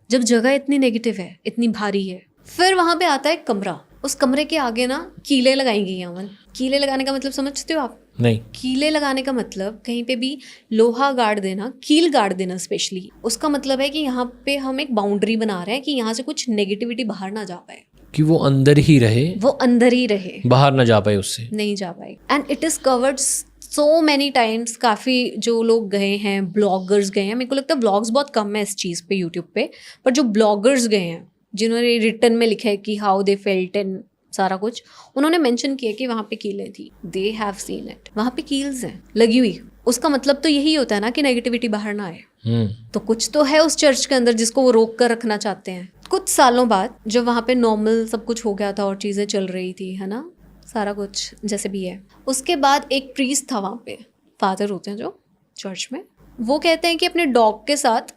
जब जगह इतनी नेगेटिव है, इतनी भारी है, फिर वहाँ पे आता है कमरा। उस कमरे के आगे ना कीले लगाई गई हैं। अमन, कीले लगाने का मतलब समझते हो आप? नहीं। कीले लगाने का मतलब कहीं पे भी लोहा गाड़ देना, कील गाड़ देना स्पेशली, उसका मतलब है कि यहाँ पे हम एक बाउंड्री बना रहे हैं कि यहाँ से कुछ नेगेटिविटी बाहर ना जा पाए, कि वो अंदर ही रहे, वो अंदर ही रहे, बाहर ना जा पाए, उससे नहीं जा पाए। And it is covered so many times. काफ़ी जो लोग गए हैं, ब्लॉगर्स गए हैं, मेरे को लगता है ब्लॉग्स बहुत कम है इस चीज़ पे यूट्यूब पे, पर जो ब्लॉगर्स गए हैं, जिन्होंने रिटर्न में लिखा है कि हाउ दे फेल्ट एंड सारा कुछ, उन्होंने मेंशन किया कि वहाँ पे कीलें थी, दे हैव सीन इट, वहाँ पे कील्स हैं लगी हुई। उसका मतलब तो यही होता है ना कि नेगेटिविटी बाहर ना आए। तो कुछ तो है उस चर्च के अंदर जिसको वो रोक कर रखना चाहते हैं। कुछ सालों बाद जब वहाँ पे नॉर्मल सब कुछ हो गया था और चीज़ें चल रही थी, है ना, सारा कुछ जैसे भी है, उसके बाद एक प्रीस्ट था वहाँ पे, फादर होते हैं जो चर्च में, वो कहते हैं कि अपने डॉग के साथ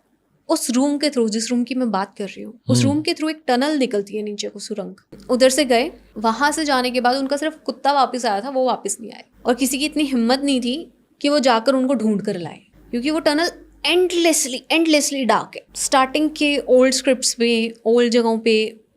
उस रूम के थ्रू, जिस रूम की मैं बात कर रही हूँ, उस रूम के थ्रू एक टनल निकलती है नीचे को, सुरंग, उधर से गए। वहां से जाने के बाद उनका सिर्फ कुत्ता वापस आया था, वो वापस नहीं आए, और किसी की इतनी हिम्मत नहीं थी कि वो जाकर उनको ढूंढ कर लाए, क्योंकि वो टनल एंडलेसली डार्क है। स्टार्टिंग के ओल्ड स्क्रिप्ट्स में, ओल्ड जगहों पे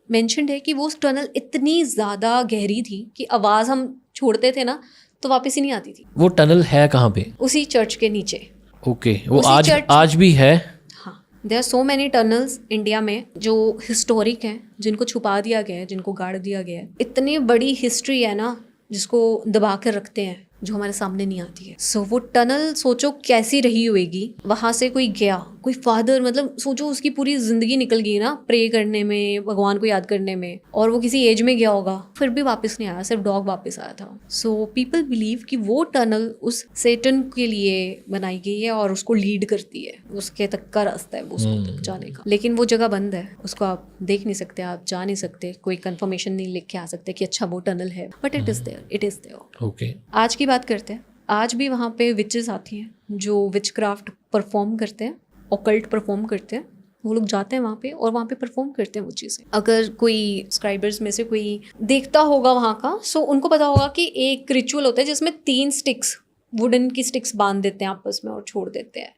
मेंशन्ड है कि वो टनल इतनी ज़्यादा गहरी थी कि आवाज़ हम छोड़ते थे ना तो वापस ही नहीं आती थी। वो टनल है कहाँ पे? उसी चर्च के नीचे। ओके, वो आज भी है? हाँ, there are so many tunnels India में जो हिस्टोरिक हैं, जिनको छुपा दिया गया है, जिनको गाड़ दिया गया है। इतनी बड़ी हिस्ट्री है ना जिसको दबा कर रखते हैं, जो हमारे सामने नहीं आती है। सो वो टनल सोचो कैसी रही होगी। वहाँ से कोई गया, कोई फादर, मतलब सोचो उसकी पूरी जिंदगी निकल गई ना प्रे करने में, भगवान को याद करने में, और वो किसी एज में गया होगा, फिर भी वापस नहीं आया, सिर्फ डॉग वापस आया था। सो पीपल बिलीव कि वो टनल उस सेटन के लिए बनाई गई है और उसको लीड करती है, उसके तक का रास्ता है वो उसको तक जाने का। लेकिन वो जगह बंद है, उसको आप देख नहीं सकते, आप जा नहीं सकते, कोई कंफर्मेशन नहीं लिख के आ सकते कि अच्छा वो टनल है, but it is there, it is there. Okay, आज की बात करते हैं। आज भी वहाँ पे विचेस आती हैं जो विच क्राफ्ट परफॉर्म करते हैं, ऑकल्ट परफॉर्म करते हैं। वो लोग जाते हैं वहाँ पे और वहाँ पे परफॉर्म करते हैं वो चीज़ें। अगर कोई सब्सक्राइबर्स में से कोई देखता होगा वहाँ का, सो उनको पता होगा कि एक रिचुअल होता है जिसमें 3 स्टिक्स, वुडन की स्टिक्स बांध देते हैं आपस में और छोड़ देते हैं,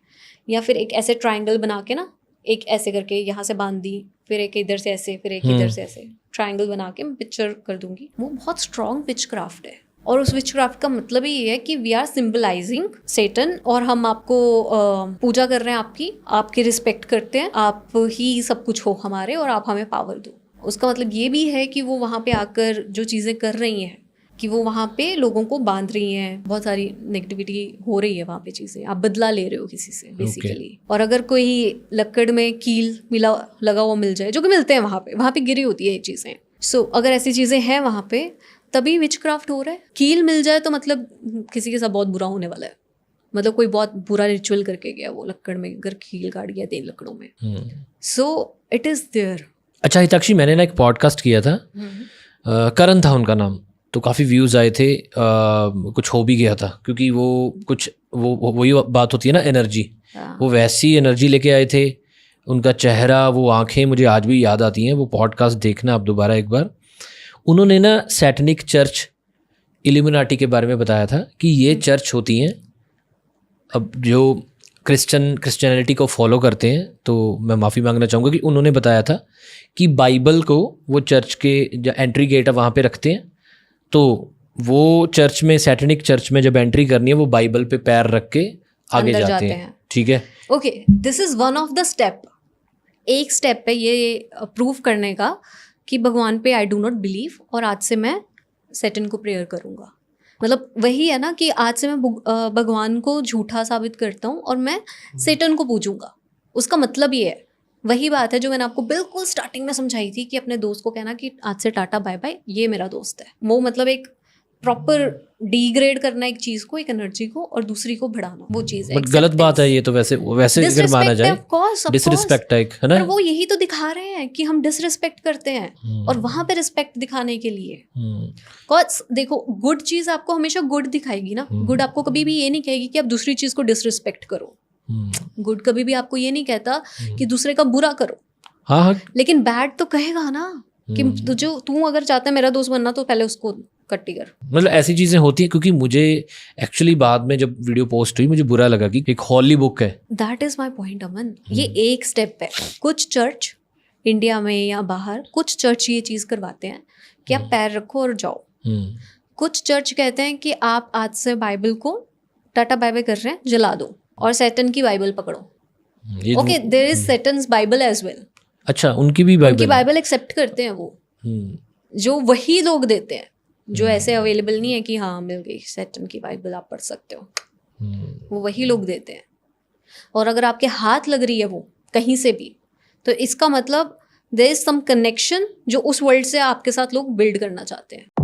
या फिर एक ऐसे ट्राइंगल बना के ना, एक ऐसे करके यहाँ से बांध दी, फिर एक इधर से ऐसे, फिर एक इधर से ऐसे, ट्राइंगल बना के मैं पिक्चर कर दूंगी। वो बहुत स्ट्रॉन्ग विच क्राफ्ट है, और उस विच क्राफ्ट का मतलब ही ये है कि वी आर सिंबलाइजिंग सेटन, और हम आपको पूजा कर रहे हैं, आपकी रिस्पेक्ट करते हैं, आप ही सब कुछ हो हमारे और आप हमें पावर दो। उसका मतलब ये भी है कि वो वहाँ पे आकर जो चीज़ें कर रही हैं, कि वो वहाँ पे लोगों को बांध रही हैं, बहुत सारी नेगेटिविटी हो रही है वहाँ पे, चीज़ें आप बदला ले रहे हो किसी से बेसिकली। और अगर कोई लकड़ में कील लगा हुआ मिल जाए, जो कि मिलते हैं वहाँ पे गिरी होती है ये चीज़ें, सो अगर ऐसी चीज़ें हैं वहाँ पे, तभी विच क्राफ्ट हो रहा है। कील मिल जाए तो मतलब किसी के साथ बहुत बुरा होने वाला है, मतलब कोई बहुत बुरा रिचुअल करके गया वो लकड़ में, अगर कील काट गया 3 लकड़ों में। So it is there. अच्छा हिताक्षी, मैंने ना एक पॉडकास्ट किया था, करण था उनका नाम, तो काफ़ी व्यूज़ आए थे, कुछ हो भी गया था, क्योंकि वो कुछ वही बात होती है ना, एनर्जी, वो वैसी एनर्जी लेके आए थे। उनका चेहरा, वो आंखें मुझे आज भी याद आती हैं। वो पॉडकास्ट देखना आप दोबारा एक बार। उन्होंने ना सैटनिक चर्च, इल्यूमिनाटी के बारे में बताया था कि ये चर्च होती हैं, अब जो क्रिश्चियनिटी को फॉलो करते हैं, तो मैं माफ़ी मांगना चाहूँगा कि उन्होंने बताया था कि बाइबल को वो चर्च के जो एंट्री गेट है वहाँ पे रखते हैं, तो वो चर्च में, सैटनिक चर्च में जब एंट्री करनी है, वो बाइबल पे पैर रख के आगे जाते हैं। ठीक है, okay, this is one of the step. एक स्टेप है ये प्रूव करने का कि भगवान पे आई डू नॉट बिलीव, और आज से मैं सैटन को प्रेयर करूँगा। मतलब वही है ना कि आज से मैं भगवान को झूठा साबित करता हूँ और मैं सैटन को पूजूंगा। उसका मतलब ये है, वही बात है जो मैंने आपको बिल्कुल स्टार्टिंग में समझाई थी कि अपने दोस्त को कहना कि आज से टाटा बाय बाय, ये मेरा दोस्त है। वो मतलब एक प्रॉपर डिग्रेड करना एक चीज को, एक एनर्जी को, और दूसरी को बढ़ाना, वो चीज है। बट गलत बात है ये तो, वैसे अगर माना जाए डिसरिस्पेक्ट है ना। पर वो यही तो दिखा रहे हैं कि हम डिसरिस्पेक्ट करते हैं, और वहां पे रिस्पेक्ट दिखाने के लिए कॉज देखो, गुड चीज आपको हमेशा गुड दिखाएगी ना। गुड आपको कभी भी ये नहीं कहेगी कि आप दूसरी चीज को डिसरिस्पेक्ट करो। गुड कभी भी आपको ये नहीं कहता कि दूसरे का बुरा करो। हाँ, लेकिन बैड तो कहेगा ना कि तू अगर चाहता है मेरा दोस्त बनना, तो पहले उसको कट्टी कर। मतलब ऐसी चीजें होती हैं, क्योंकि मुझे एक्चुअली बाद में जब वीडियो पोस्ट हुई, मुझे बुरा लगा कि एक हॉली बुक है। दैट इज माई पॉइंट अमन। ये एक स्टेप है। कुछ चर्च इंडिया में या बाहर, कुछ चर्च ये चीज करवाते हैं कि आप पैर रखो और जाओ। कुछ चर्च कहते हैं कि आप आज से बाइबल को टाटा बाय बाय कर रहे हैं, जला दो, और सैटन की बाइबल पकड़ो। Okay, there is Satan's Bible as well. अच्छा, उनकी बाइबल एक्सेप्ट करते हैं वो, जो वही लोग देते हैं, जो ऐसे अवेलेबल नहीं है कि हाँ मिल गई सैटन की बाइबल आप पढ़ सकते हो। वो वही लोग देते हैं। और अगर आपके हाथ लग रही है वो कहीं से भी, तो इसका मतलब देयर इज सम कनेक्शन जो उस वर्ल्ड से आपके साथ लोग बिल्ड करना चाहते हैं।